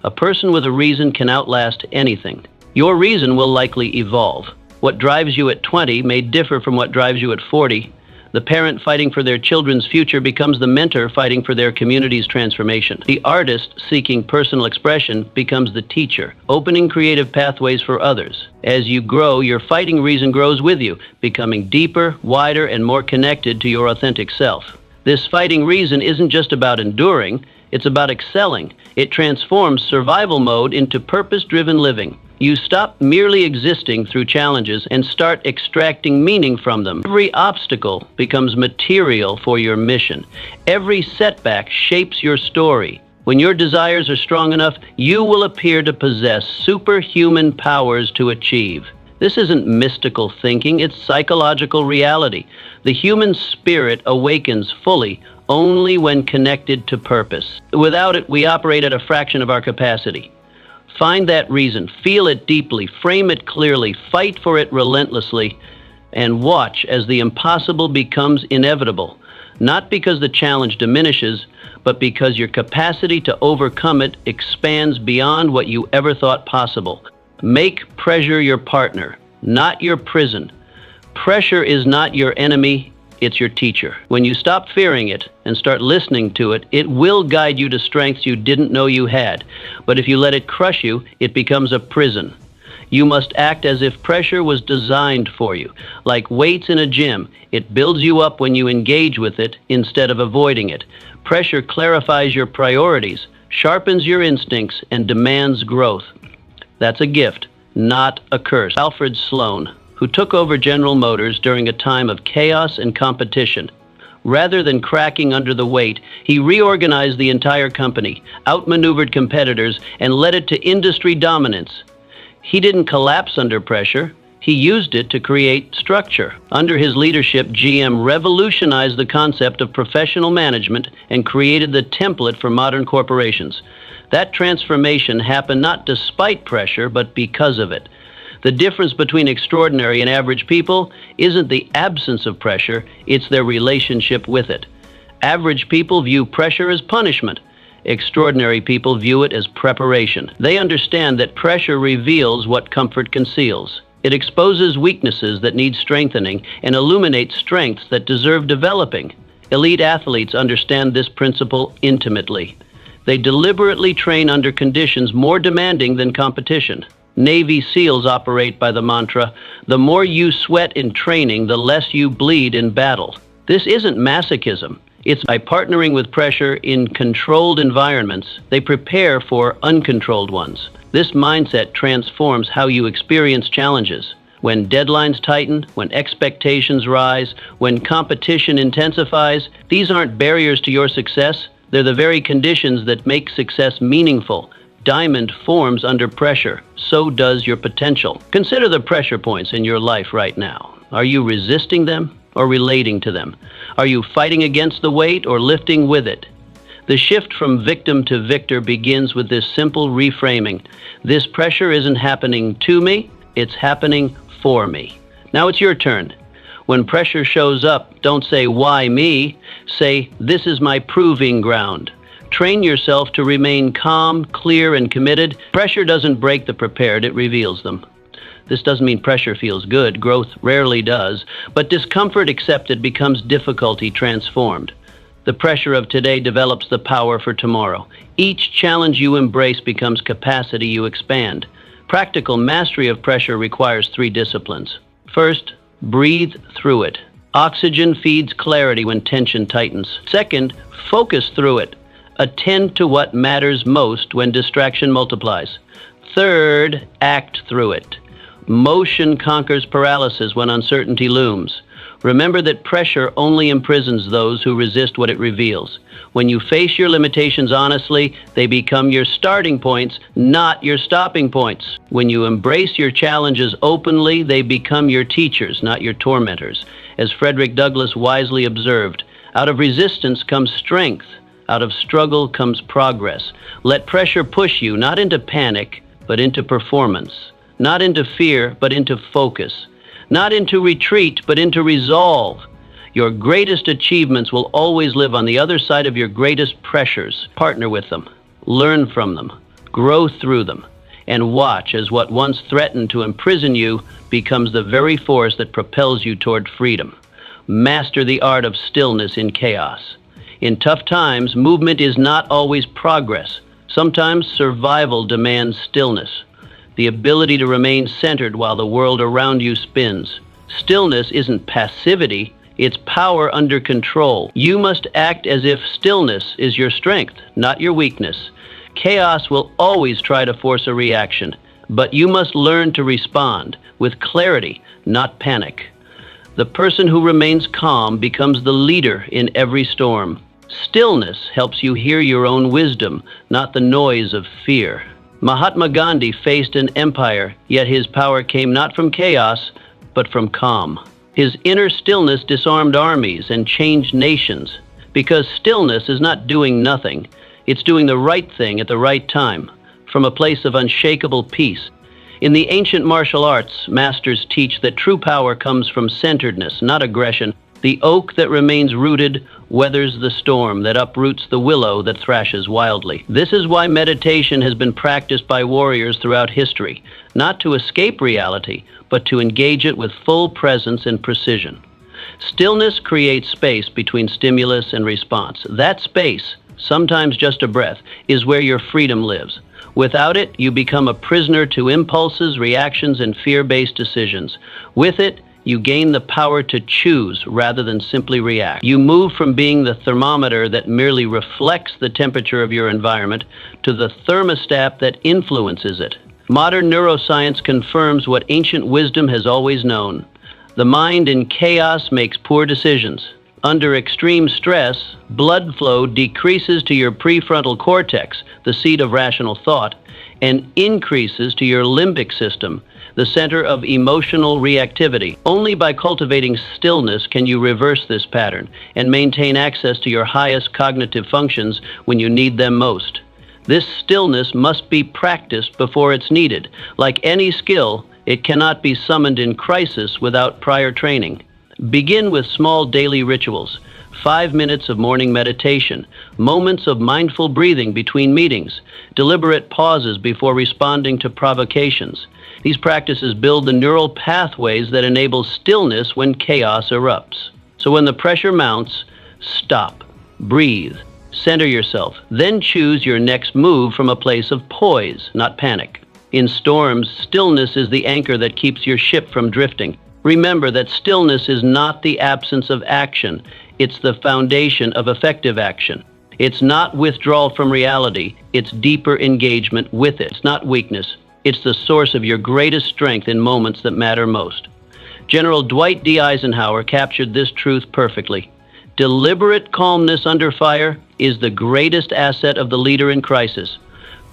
A person with a reason can outlast anything. Your reason will likely evolve. What drives you at 20 may differ from what drives you at 40. The parent fighting for their children's future becomes the mentor fighting for their community's transformation. The artist seeking personal expression becomes the teacher, opening creative pathways for others. As you grow, your fighting reason grows with you, becoming deeper, wider, and more connected to your authentic self. This fighting reason isn't just about enduring, it's about excelling. It transforms survival mode into purpose-driven living. You stop merely existing through challenges and start extracting meaning from them. Every obstacle becomes material for your mission. Every setback shapes your story. When your desires are strong enough, you will appear to possess superhuman powers to achieve. This isn't mystical thinking, it's psychological reality. The human spirit awakens fully only when connected to purpose. Without it, we operate at a fraction of our capacity. Find that reason, feel it deeply, frame it clearly, fight for it relentlessly, and watch as the impossible becomes inevitable. Not because the challenge diminishes, but because your capacity to overcome it expands beyond what you ever thought possible. Make pressure your partner, not your prison. Pressure is not your enemy, it's your teacher. When you stop fearing it and start listening to it, it will guide you to strengths you didn't know you had. But if you let it crush you, it becomes a prison. You must act as if pressure was designed for you. Like weights in a gym, it builds you up when you engage with it instead of avoiding it. Pressure clarifies your priorities, sharpens your instincts, and demands growth. That's a gift, not a curse. Alfred Sloan, who took over General Motors during a time of chaos and competition. Rather than cracking under the weight, he reorganized the entire company, outmaneuvered competitors, and led it to industry dominance. He didn't collapse under pressure. He used it to create structure. Under his leadership, GM revolutionized the concept of professional management and created the template for modern corporations. That transformation happened not despite pressure, but because of it. The difference between extraordinary and average people isn't the absence of pressure, it's their relationship with it. Average people view pressure as punishment. Extraordinary people view it as preparation. They understand that pressure reveals what comfort conceals. It exposes weaknesses that need strengthening and illuminates strengths that deserve developing. Elite athletes understand this principle intimately. They deliberately train under conditions more demanding than competition. Navy SEALs operate by the mantra, the more you sweat in training, the less you bleed in battle. This isn't masochism. It's by partnering with pressure in controlled environments, they prepare for uncontrolled ones. This mindset transforms how you experience challenges. When deadlines tighten, when expectations rise, when competition intensifies, these aren't barriers to your success. They're the very conditions that make success meaningful. Diamond forms under pressure. So does your potential. Consider the pressure points in your life right now. Are you resisting them or relating to them? Are you fighting against the weight or lifting with it? The shift from victim to victor begins with this simple reframing. This pressure isn't happening to me, it's happening for me. Now it's your turn. When pressure shows up, don't say, "Why me?" Say, "This is my proving ground." Train yourself to remain calm, clear, and committed. Pressure doesn't break the prepared, it reveals them. This doesn't mean pressure feels good. Growth rarely does. But discomfort accepted becomes difficulty transformed. The pressure of today develops the power for tomorrow. Each challenge you embrace becomes capacity you expand. Practical mastery of pressure requires 3 disciplines. First, breathe through it. Oxygen feeds clarity when tension tightens. Second, focus through it. Attend to what matters most when distraction multiplies. Third, act through it. Motion conquers paralysis when uncertainty looms. Remember that pressure only imprisons those who resist what it reveals. When you face your limitations honestly, they become your starting points, not your stopping points. When you embrace your challenges openly, they become your teachers, not your tormentors. As Frederick Douglass wisely observed, out of resistance comes strength. Out of struggle comes progress. Let pressure push you not into panic, but into performance. Not into fear, but into focus. Not into retreat, but into resolve. Your greatest achievements will always live on the other side of your greatest pressures. Partner with them. Learn from them. Grow through them. And watch as what once threatened to imprison you becomes the very force that propels you toward freedom. Master the art of stillness in chaos. In tough times, movement is not always progress. Sometimes survival demands stillness, the ability to remain centered while the world around you spins. Stillness isn't passivity, it's power under control. You must act as if stillness is your strength, not your weakness. Chaos will always try to force a reaction, but you must learn to respond with clarity, not panic. The person who remains calm becomes the leader in every storm. Stillness helps you hear your own wisdom, not the noise of fear. Mahatma Gandhi faced an empire, yet his power came not from chaos, but from calm. His inner stillness disarmed armies and changed nations, because stillness is not doing nothing. It's doing the right thing at the right time, from a place of unshakable peace. In the ancient martial arts, masters teach that true power comes from centeredness, not aggression. The oak that remains rooted weathers the storm that uproots the willow that thrashes wildly. This is why meditation has been practiced by warriors throughout history, not to escape reality, but to engage it with full presence and precision. Stillness creates space between stimulus and response. That space, sometimes just a breath, is where your freedom lives. Without it, you become a prisoner to impulses, reactions, and fear-based decisions. With it, you gain the power to choose rather than simply react. You move from being the thermometer that merely reflects the temperature of your environment to the thermostat that influences it. Modern neuroscience confirms what ancient wisdom has always known. The mind in chaos makes poor decisions. Under extreme stress, blood flow decreases to your prefrontal cortex, the seat of rational thought, and increases to your limbic system, the center of emotional reactivity. Only by cultivating stillness can you reverse this pattern and maintain access to your highest cognitive functions when you need them most. This stillness must be practiced before it's needed. Like any skill, it cannot be summoned in crisis without prior training. Begin with small daily rituals. 5 minutes of morning meditation, moments of mindful breathing between meetings, deliberate pauses before responding to provocations. These practices build the neural pathways that enable stillness when chaos erupts. So when the pressure mounts, stop, breathe, center yourself, then choose your next move from a place of poise, not panic. In storms, stillness is the anchor that keeps your ship from drifting. Remember that stillness is not the absence of action, it's the foundation of effective action. It's not withdrawal from reality, it's deeper engagement with it. It's not weakness, it's the source of your greatest strength in moments that matter most. General Dwight D. Eisenhower captured this truth perfectly. Deliberate calmness under fire is the greatest asset of the leader in crisis.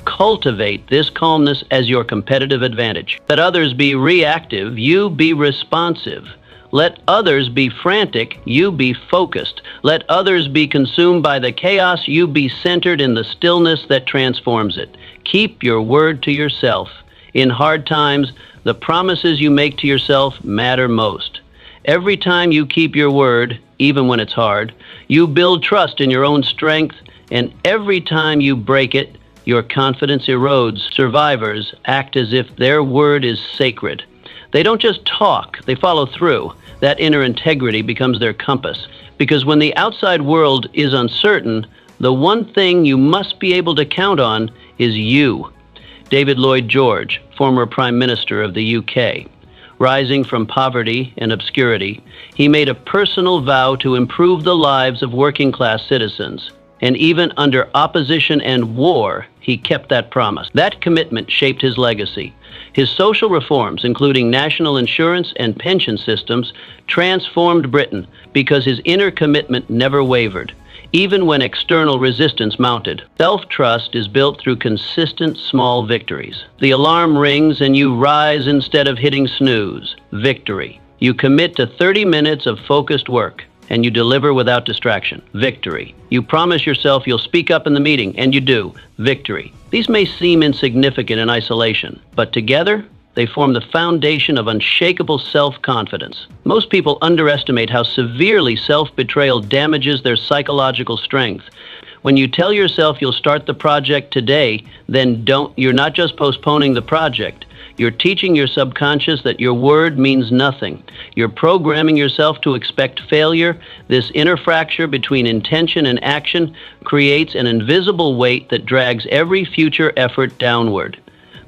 Cultivate this calmness as your competitive advantage. Let others be reactive, you be responsive. Let others be frantic, you be focused. Let others be consumed by the chaos, you be centered in the stillness that transforms it. Keep your word to yourself. In hard times, the promises you make to yourself matter most. Every time you keep your word, even when it's hard, you build trust in your own strength, and every time you break it, your confidence erodes. Survivors act as if their word is sacred. They don't just talk, they follow through. That inner integrity becomes their compass. Because when the outside world is uncertain, the one thing you must be able to count on is you. David Lloyd George, former Prime Minister of the UK. Rising from poverty and obscurity, he made a personal vow to improve the lives of working-class citizens. And even under opposition and war, he kept that promise. That commitment shaped his legacy. His social reforms, including national insurance and pension systems, transformed Britain because his inner commitment never wavered, even when external resistance mounted. Self-trust is built through consistent small victories. The alarm rings and you rise instead of hitting snooze. Victory. You commit to 30 minutes of focused work, and you deliver without distraction. Victory. You promise yourself you'll speak up in the meeting, and you do. Victory. These may seem insignificant in isolation, but together, they form the foundation of unshakable self-confidence. Most people underestimate how severely self-betrayal damages their psychological strength. When you tell yourself you'll start the project today, then you're not just postponing the project. You're teaching your subconscious that your word means nothing. You're programming yourself to expect failure. This inner fracture between intention and action creates an invisible weight that drags every future effort downward.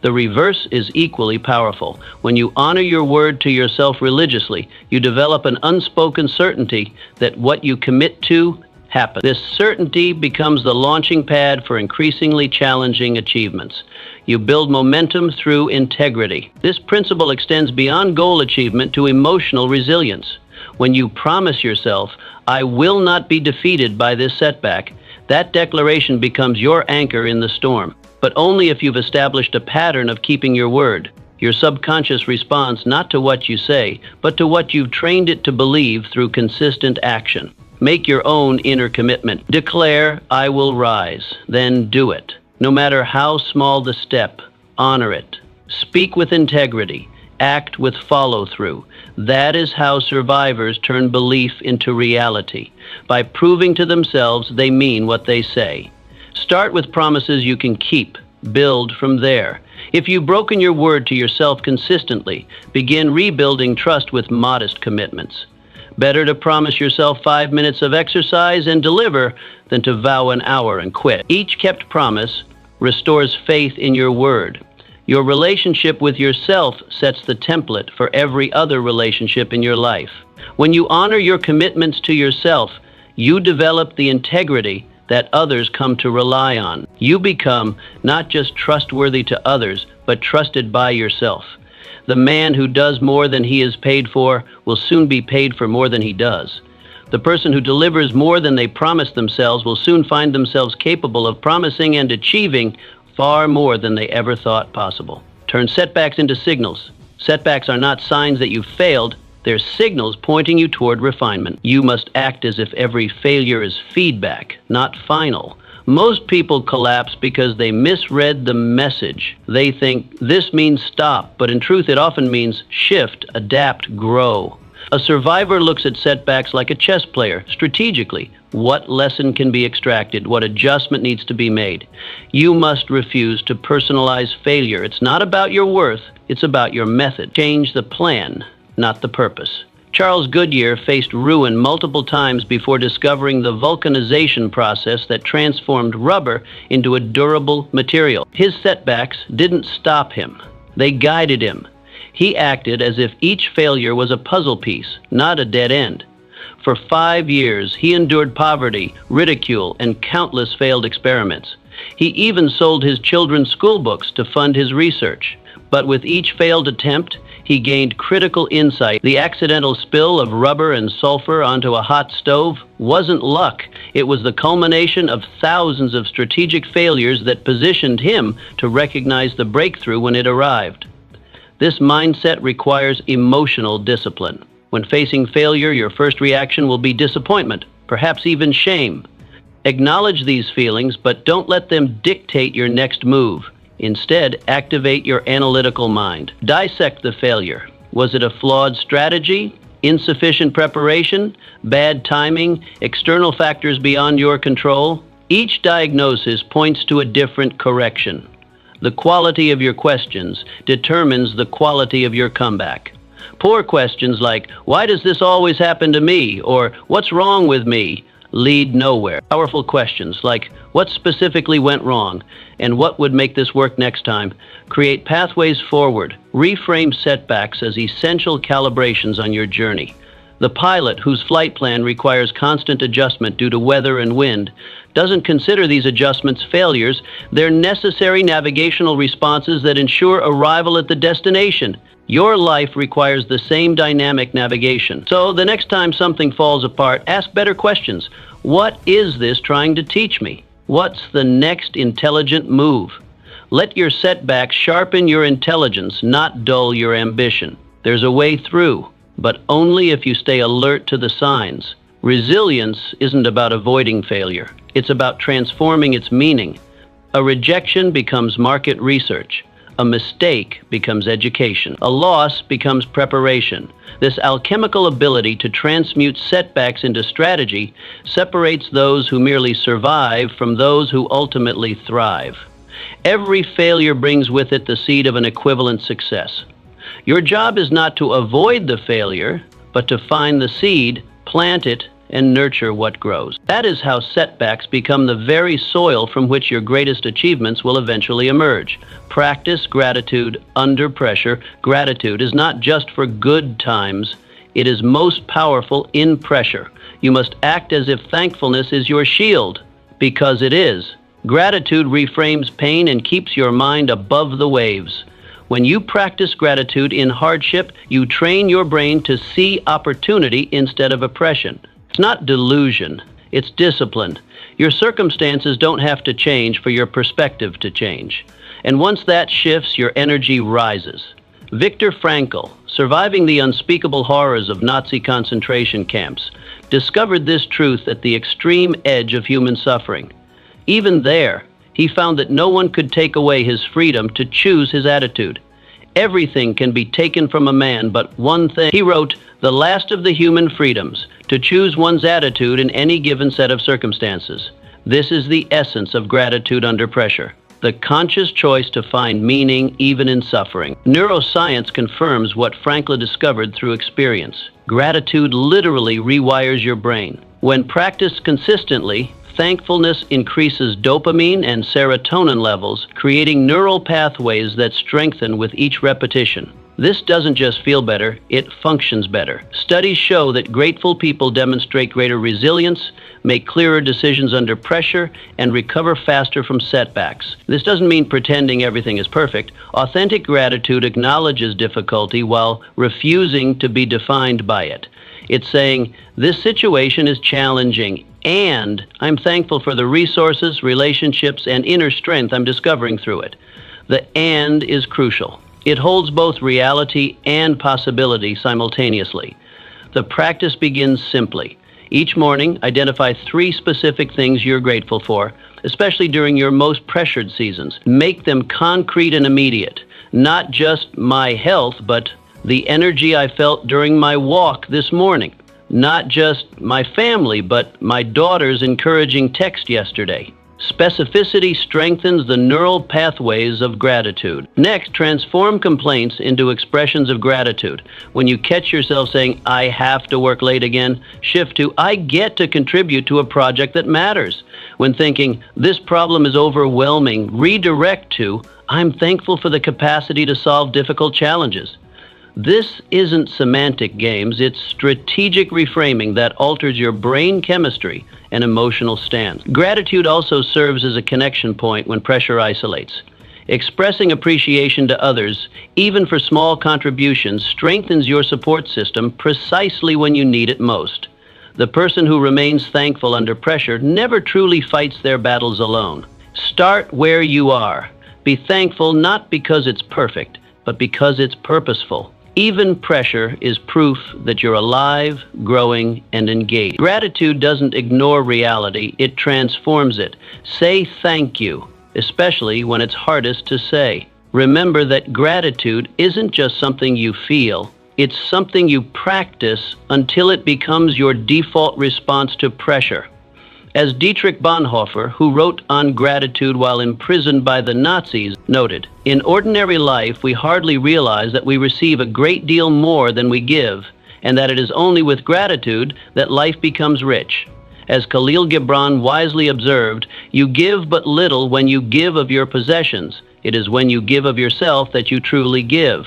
The reverse is equally powerful. When you honor your word to yourself religiously, you develop an unspoken certainty that what you commit to happens. This certainty becomes the launching pad for increasingly challenging achievements. You build momentum through integrity. This principle extends beyond goal achievement to emotional resilience. When you promise yourself, "I will not be defeated by this setback," that declaration becomes your anchor in the storm. But only if you've established a pattern of keeping your word. Your subconscious responds not to what you say, but to what you've trained it to believe through consistent action. Make your own inner commitment. Declare, "I will rise," then do it. No matter how small the step, honor it. Speak with integrity. Act with follow-through. That is how survivors turn belief into reality, by proving to themselves they mean what they say. Start with promises you can keep. Build from there. If you've broken your word to yourself consistently, begin rebuilding trust with modest commitments. Better to promise yourself 5 minutes of exercise and deliver than to vow an hour and quit. Each kept promise restores faith in your word. Your relationship with yourself sets the template for every other relationship in your life. When you honor your commitments to yourself, you develop the integrity that others come to rely on. You become not just trustworthy to others, but trusted by yourself. The man who does more than he is paid for will soon be paid for more than he does. The person who delivers more than they promise themselves will soon find themselves capable of promising and achieving far more than they ever thought possible. Turn setbacks into signals. Setbacks are not signs that you failed, they're signals pointing you toward refinement. You must act as if every failure is feedback, not final. Most people collapse because they misread the message. They think this means stop, but in truth it often means shift, adapt, grow. A survivor looks at setbacks like a chess player, strategically. What lesson can be extracted? What adjustment needs to be made? You must refuse to personalize failure. It's not about your worth, it's about your method. Change the plan, not the purpose. Charles Goodyear faced ruin multiple times before discovering the vulcanization process that transformed rubber into a durable material. His setbacks didn't stop him. They guided him. He acted as if each failure was a puzzle piece, not a dead end. For 5 years, he endured poverty, ridicule, and countless failed experiments. He even sold his children's school books to fund his research. But with each failed attempt, he gained critical insight. The accidental spill of rubber and sulfur onto a hot stove wasn't luck. It was the culmination of thousands of strategic failures that positioned him to recognize the breakthrough when it arrived. This mindset requires emotional discipline. When facing failure, your first reaction will be disappointment, perhaps even shame. Acknowledge these feelings, but don't let them dictate your next move. Instead, activate your analytical mind. Dissect the failure. Was it a flawed strategy, insufficient preparation, bad timing, external factors beyond your control? Each diagnosis points to a different correction. The quality of your questions determines the quality of your comeback. Poor questions like, "Why does this always happen to me?" or "What's wrong with me?" lead nowhere. Powerful questions like, "What specifically went wrong?" and "What would make this work next time?" create pathways forward. Reframe setbacks as essential calibrations on your journey. The pilot, whose flight plan requires constant adjustment due to weather and wind, doesn't consider these adjustments failures. They're necessary navigational responses that ensure arrival at the destination. Your life requires the same dynamic navigation. So the next time something falls apart, ask better questions. What is this trying to teach me? What's the next intelligent move? Let your setbacks sharpen your intelligence, not dull your ambition. There's a way through, but only if you stay alert to the signs. Resilience isn't about avoiding failure. It's about transforming its meaning. A rejection becomes market research. A mistake becomes education. A loss becomes preparation. This alchemical ability to transmute setbacks into strategy separates those who merely survive from those who ultimately thrive. Every failure brings with it the seed of an equivalent success. Your job is not to avoid the failure, but to find the seed, plant it, and nurture what grows. That is how setbacks become the very soil from which your greatest achievements will eventually emerge. Practice gratitude under pressure. Gratitude is not just for good times. It is most powerful in pressure. You must act as if thankfulness is your shield, because it is. Gratitude reframes pain and keeps your mind above the waves. When you practice gratitude in hardship, you train your brain to see opportunity instead of oppression. It's not delusion, it's discipline. Your circumstances don't have to change for your perspective to change. And once that shifts, your energy rises. Viktor Frankl, surviving the unspeakable horrors of Nazi concentration camps, discovered this truth at the extreme edge of human suffering. Even there, he found that no one could take away his freedom to choose his attitude. Everything can be taken from a man, but one thing. He wrote, "The last of the human freedoms, to choose one's attitude in any given set of circumstances." This is the essence of gratitude under pressure. The conscious choice to find meaning even in suffering. Neuroscience confirms what Frankl discovered through experience. Gratitude literally rewires your brain. When practiced consistently, thankfulness increases dopamine and serotonin levels, creating neural pathways that strengthen with each repetition. This doesn't just feel better, it functions better. Studies show that grateful people demonstrate greater resilience, make clearer decisions under pressure, and recover faster from setbacks. This doesn't mean pretending everything is perfect. Authentic gratitude acknowledges difficulty while refusing to be defined by it. It's saying, "This situation is challenging, and I'm thankful for the resources, relationships, and inner strength I'm discovering through it." The "and" is crucial. It holds both reality and possibility simultaneously. The practice begins simply. Each morning, identify 3 specific things you're grateful for, especially during your most pressured seasons. Make them concrete and immediate. Not just my health, but the energy I felt during my walk this morning. Not just my family, but my daughter's encouraging text yesterday. Specificity strengthens the neural pathways of gratitude. Next, transform complaints into expressions of gratitude. When you catch yourself saying, "I have to work late again," shift to, "I get to contribute to a project that matters." When thinking, "This problem is overwhelming," redirect to, "I'm thankful for the capacity to solve difficult challenges." This isn't semantic games, it's strategic reframing that alters your brain chemistry and emotional stance. Gratitude also serves as a connection point when pressure isolates. Expressing appreciation to others, even for small contributions, strengthens your support system precisely when you need it most. The person who remains thankful under pressure never truly fights their battles alone. Start where you are. Be thankful not because it's perfect, but because it's purposeful. Even pressure is proof that you're alive, growing, and engaged. Gratitude doesn't ignore reality, it transforms it. Say thank you, especially when it's hardest to say. Remember that gratitude isn't just something you feel, it's something you practice until it becomes your default response to pressure. As Dietrich Bonhoeffer, who wrote on gratitude while imprisoned by the Nazis, noted, "In ordinary life, we hardly realize that we receive a great deal more than we give, and that it is only with gratitude that life becomes rich. As Khalil Gibran wisely observed, you give but little when you give of your possessions. It is when you give of yourself that you truly give."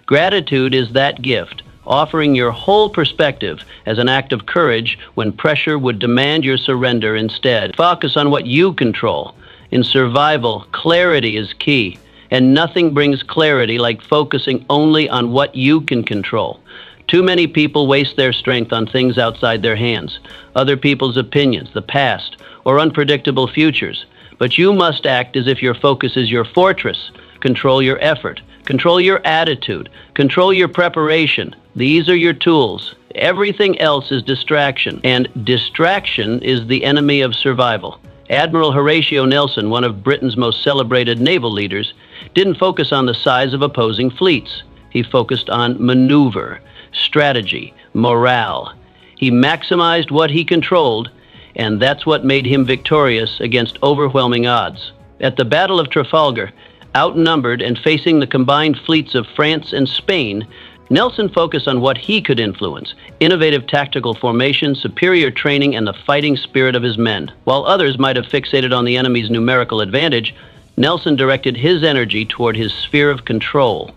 Gratitude is that gift, offering your whole perspective as an act of courage when pressure would demand your surrender instead. Focus on what you control. In survival, clarity is key, and nothing brings clarity like focusing only on what you can control. Too many people waste their strength on things outside their hands, other people's opinions, the past, or unpredictable futures. But you must act as if your focus is your fortress. Control your effort. Control your attitude. Control your preparation. These are your tools. Everything else is distraction, and distraction is the enemy of survival. Admiral Horatio Nelson, one of Britain's most celebrated naval leaders, didn't focus on the size of opposing fleets. He focused on maneuver, strategy, morale. He maximized what he controlled, and that's what made him victorious against overwhelming odds. At the Battle of Trafalgar, outnumbered and facing the combined fleets of France and Spain, Nelson focused on what he could influence: innovative tactical formation, superior training, and the fighting spirit of his men. While others might have fixated on the enemy's numerical advantage, Nelson directed his energy toward his sphere of control.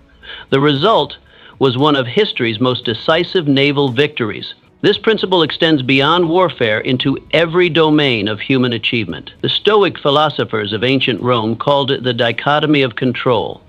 The result was one of history's most decisive naval victories. This principle extends beyond warfare into every domain of human achievement. The Stoic philosophers of ancient Rome called it the dichotomy of control,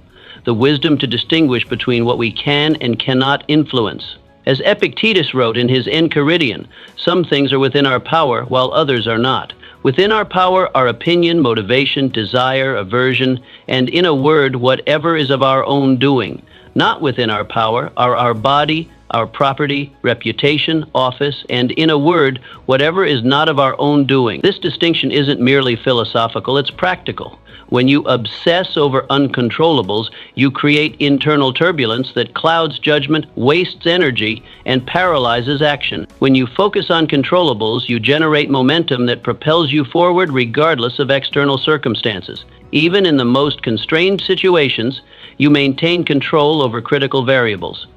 the wisdom to distinguish between what we can and cannot influence. As Epictetus wrote in his Enchiridion, some things are within our power while others are not. Within our power are opinion, motivation, desire, aversion, and in a word, whatever is of our own doing. Not within our power are our body, our property, reputation, office, and in a word, whatever is not of our own doing. This distinction isn't merely philosophical, it's practical. When you obsess over uncontrollables, you create internal turbulence that clouds judgment, wastes energy, and paralyzes action. When you focus on controllables, you generate momentum that propels you forward regardless of external circumstances. Even in the most constrained situations, you maintain control over critical variables: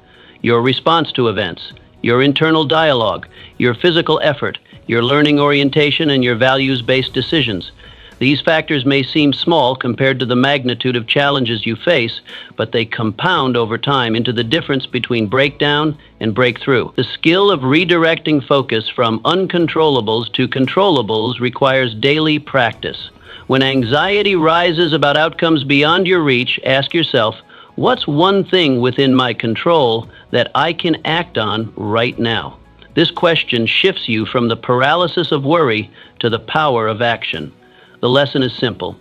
your response to events, your internal dialogue, your physical effort, your learning orientation, and your values-based decisions. These factors may seem small compared to the magnitude of challenges you face, but they compound over time into the difference between breakdown and breakthrough. The skill of redirecting focus from uncontrollables to controllables requires daily practice. When anxiety rises about outcomes beyond your reach, ask yourself, what's one thing within my control that I can act on right now? This question shifts you from the paralysis of worry to the power of action. The lesson is simple.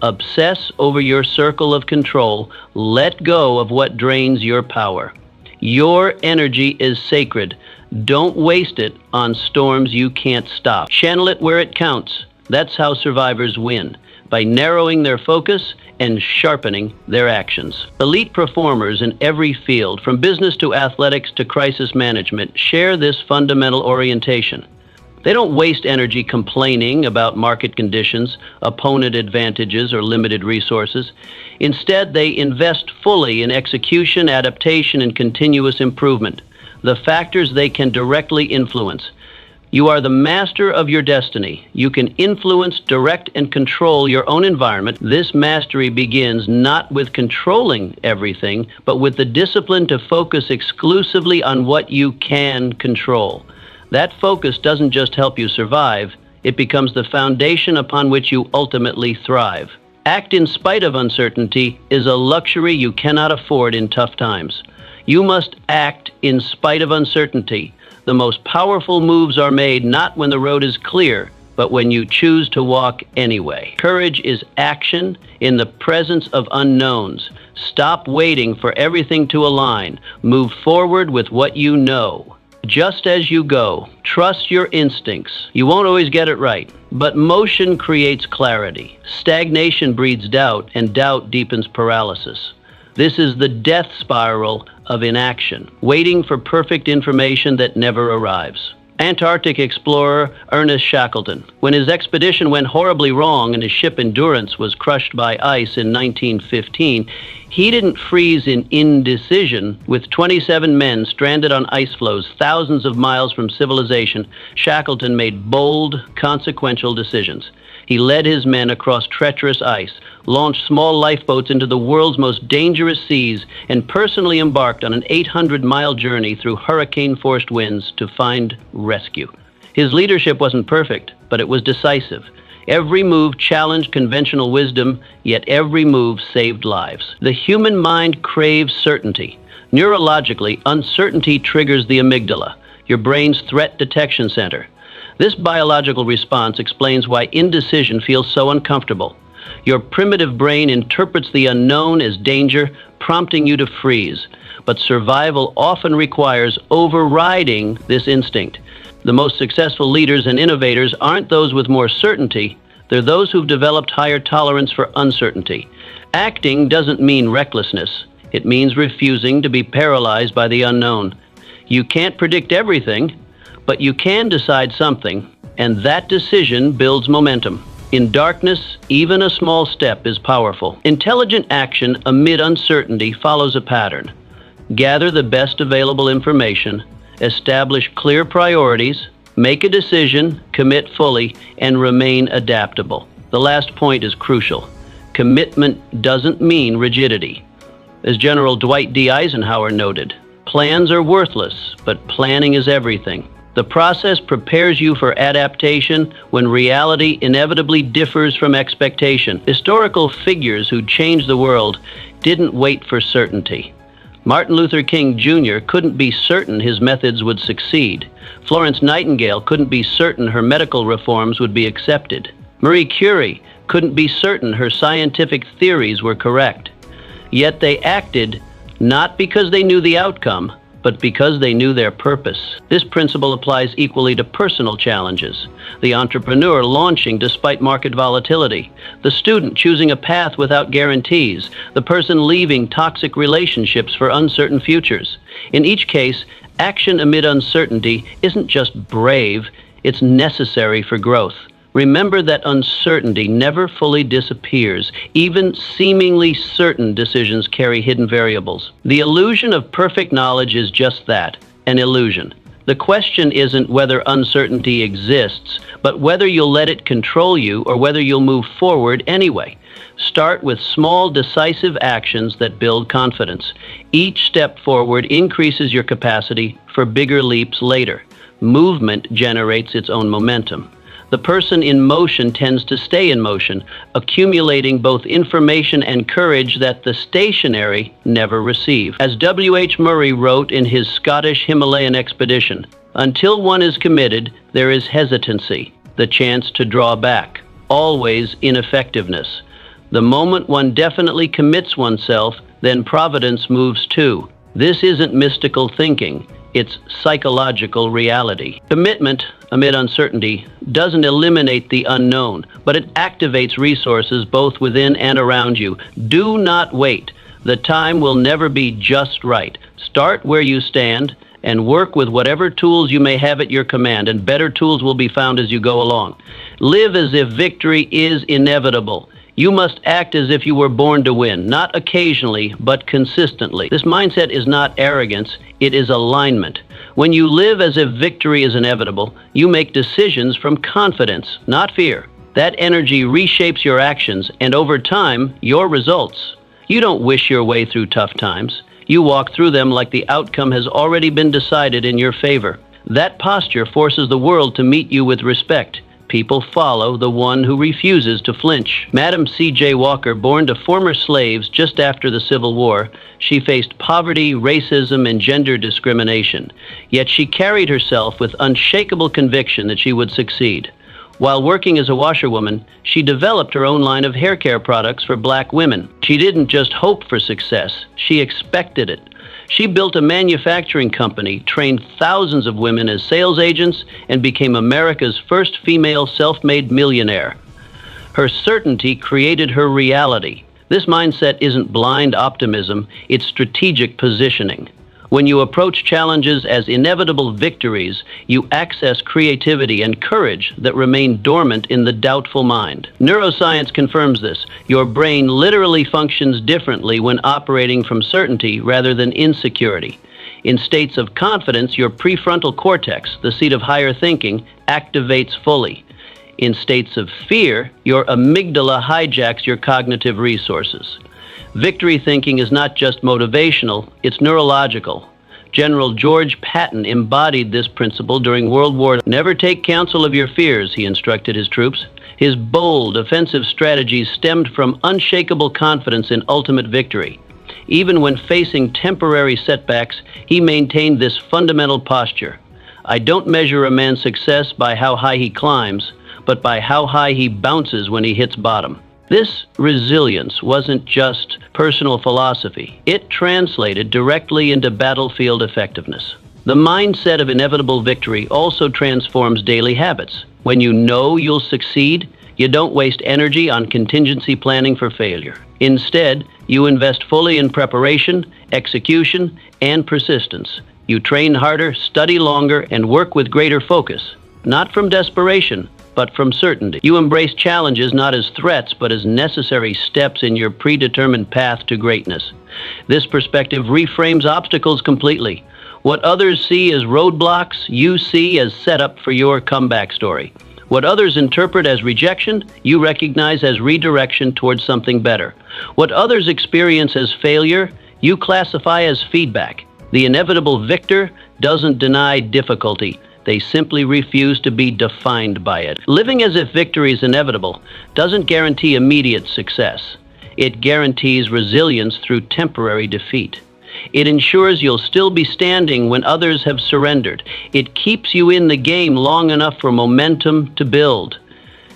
Obsess over your circle of control. Let go of what drains your power. Your energy is sacred. Don't waste it on storms you can't stop. Channel it where it counts. That's how survivors win, by narrowing their focus and sharpening their actions. Elite performers in every field, from business to athletics to crisis management, share this fundamental orientation. They don't waste energy complaining about market conditions, opponent advantages, or limited resources. Instead, they invest fully in execution, adaptation, and continuous improvement, the factors they can directly influence. You are the master of your destiny. You can influence, direct, and control your own environment. This mastery begins not with controlling everything, but with the discipline to focus exclusively on what you can control. That focus doesn't just help you survive, it becomes the foundation upon which you ultimately thrive. Act in spite of uncertainty is a luxury you cannot afford in tough times. You must act in spite of uncertainty. The most powerful moves are made not when the road is clear, but when you choose to walk anyway. Courage is action in the presence of unknowns. Stop waiting for everything to align. Move forward with what you know. Just as you go, trust your instincts. You won't always get it right, but motion creates clarity. Stagnation breeds doubt, and doubt deepens paralysis. This is the death spiral of inaction, waiting for perfect information that never arrives. Antarctic explorer Ernest Shackleton, when his expedition went horribly wrong and his ship Endurance was crushed by ice in 1915, he didn't freeze in indecision. With 27 men stranded on ice floes thousands of miles from civilization, Shackleton made bold, consequential decisions. He led his men across treacherous ice, launched small lifeboats into the world's most dangerous seas, and personally embarked on an 800-mile journey through hurricane-forced winds to find rescue. His leadership wasn't perfect, but it was decisive. Every move challenged conventional wisdom, yet every move saved lives. The human mind craves certainty. Neurologically, uncertainty triggers the amygdala, your brain's threat detection center. This biological response explains why indecision feels so uncomfortable. Your primitive brain interprets the unknown as danger, prompting you to freeze. But survival often requires overriding this instinct. The most successful leaders and innovators aren't those with more certainty, they're those who've developed higher tolerance for uncertainty. Acting doesn't mean recklessness. It means refusing to be paralyzed by the unknown. You can't predict everything, but you can decide something, and that decision builds momentum. In darkness, even a small step is powerful. Intelligent action amid uncertainty follows a pattern. Gather the best available information, establish clear priorities, make a decision, commit fully, and remain adaptable. The last point is crucial. Commitment doesn't mean rigidity. As General Dwight D. Eisenhower noted, plans are worthless, but planning is everything. The process prepares you for adaptation when reality inevitably differs from expectation. Historical figures who changed the world didn't wait for certainty. Martin Luther King Jr. couldn't be certain his methods would succeed. Florence Nightingale couldn't be certain her medical reforms would be accepted. Marie Curie couldn't be certain her scientific theories were correct. Yet they acted not because they knew the outcome, but because they knew their purpose. This principle applies equally to personal challenges. The entrepreneur launching despite market volatility, the student choosing a path without guarantees, the person leaving toxic relationships for uncertain futures. In each case, action amid uncertainty isn't just brave, it's necessary for growth. Remember that uncertainty never fully disappears. Even seemingly certain decisions carry hidden variables. The illusion of perfect knowledge is just that, an illusion. The question isn't whether uncertainty exists, but whether you'll let it control you or whether you'll move forward anyway. Start with small, decisive actions that build confidence. Each step forward increases your capacity for bigger leaps later. Movement generates its own momentum. The person in motion tends to stay in motion, accumulating both information and courage that the stationary never receive. As W.H. Murray wrote in his Scottish Himalayan expedition, until one is committed, there is hesitancy, the chance to draw back, always ineffectiveness. The moment one definitely commits oneself, then providence moves too. This isn't mystical thinking. It's psychological reality. Commitment amid uncertainty doesn't eliminate the unknown, but it activates resources both within and around you. Do not wait. The time will never be just right. Start where you stand and work with whatever tools you may have at your command, and better tools will be found as you go along. Live as if victory is inevitable. You must act as if you were born to win, not occasionally, but consistently. This mindset is not arrogance, It is alignment. When you live as if victory is inevitable, you make decisions from confidence, not fear. That energy reshapes your actions and, over time, your results. You don't wish your way through tough times. You walk through them like the outcome has already been decided in your favor. That posture forces the world to meet you with respect. People follow the one who refuses to flinch. Madam C.J. Walker, born to former slaves just after the Civil War, she faced poverty, racism, and gender discrimination. Yet she carried herself with unshakable conviction that she would succeed. While working as a washerwoman, she developed her own line of hair care products for black women. She didn't just hope for success, she expected it. She built a manufacturing company, trained thousands of women as sales agents, and became America's first female self-made millionaire. Her certainty created her reality. This mindset isn't blind optimism, it's strategic positioning. When you approach challenges as inevitable victories, you access creativity and courage that remain dormant in the doubtful mind. Neuroscience confirms this. Your brain literally functions differently when operating from certainty rather than insecurity. In states of confidence, your prefrontal cortex, the seat of higher thinking, activates fully. In states of fear, your amygdala hijacks your cognitive resources. Victory thinking is not just motivational, it's neurological. General George Patton embodied this principle during World War II. Never take counsel of your fears, he instructed his troops. His bold, offensive strategies stemmed from unshakable confidence in ultimate victory. Even when facing temporary setbacks, he maintained this fundamental posture. I don't measure a man's success by how high he climbs, but by how high he bounces when he hits bottom. This resilience wasn't just personal philosophy. It translated directly into battlefield effectiveness. The mindset of inevitable victory also transforms daily habits. When you know you'll succeed, you don't waste energy on contingency planning for failure. Instead, you invest fully in preparation, execution, and persistence. You train harder, study longer, and work with greater focus, not from desperation, but from certainty. You embrace challenges not as threats, but as necessary steps in your predetermined path to greatness. This perspective reframes obstacles completely. What others see as roadblocks, you see as setup for your comeback story. What others interpret as rejection, you recognize as redirection towards something better. What others experience as failure, you classify as feedback. The inevitable victor doesn't deny difficulty. They simply refuse to be defined by it. Living as if victory is inevitable doesn't guarantee immediate success. It guarantees resilience through temporary defeat. It ensures you'll still be standing when others have surrendered. It keeps you in the game long enough for momentum to build.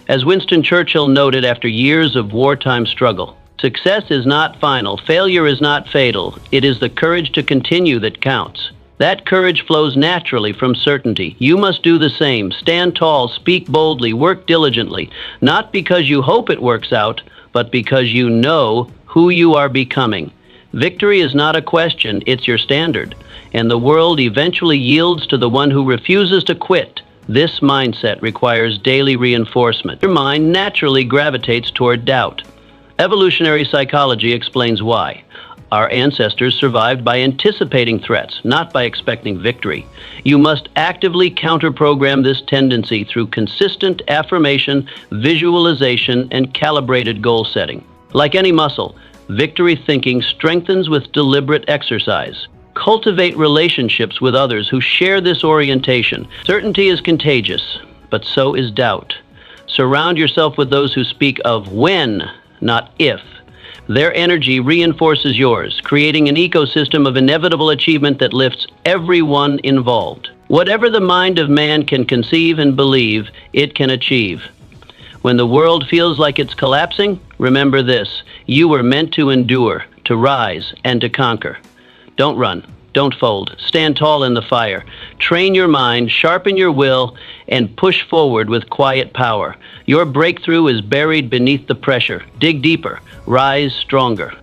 As Winston Churchill noted after years of wartime struggle, success is not final, failure is not fatal. It is the courage to continue that counts. That courage flows naturally from certainty. You must do the same. Stand tall, speak boldly, work diligently, not because you hope it works out, but because you know who you are becoming. Victory is not a question, it's your standard, and the world eventually yields to the one who refuses to quit. This mindset requires daily reinforcement. Your mind naturally gravitates toward doubt. Evolutionary psychology explains why. Our ancestors survived by anticipating threats, not by expecting victory. You must actively counter-program this tendency through consistent affirmation, visualization, and calibrated goal setting. Like any muscle, victory thinking strengthens with deliberate exercise. Cultivate relationships with others who share this orientation. Certainty is contagious, but so is doubt. Surround yourself with those who speak of when, not if. Their energy reinforces yours, creating an ecosystem of inevitable achievement that lifts everyone involved. Whatever the mind of man can conceive and believe, it can achieve. When the world feels like it's collapsing, remember this: you were meant to endure, to rise, and to conquer. Don't run. Don't fold. Stand tall in the fire. Train your mind, sharpen your will, and push forward with quiet power. Your breakthrough is buried beneath the pressure. Dig deeper. Rise stronger.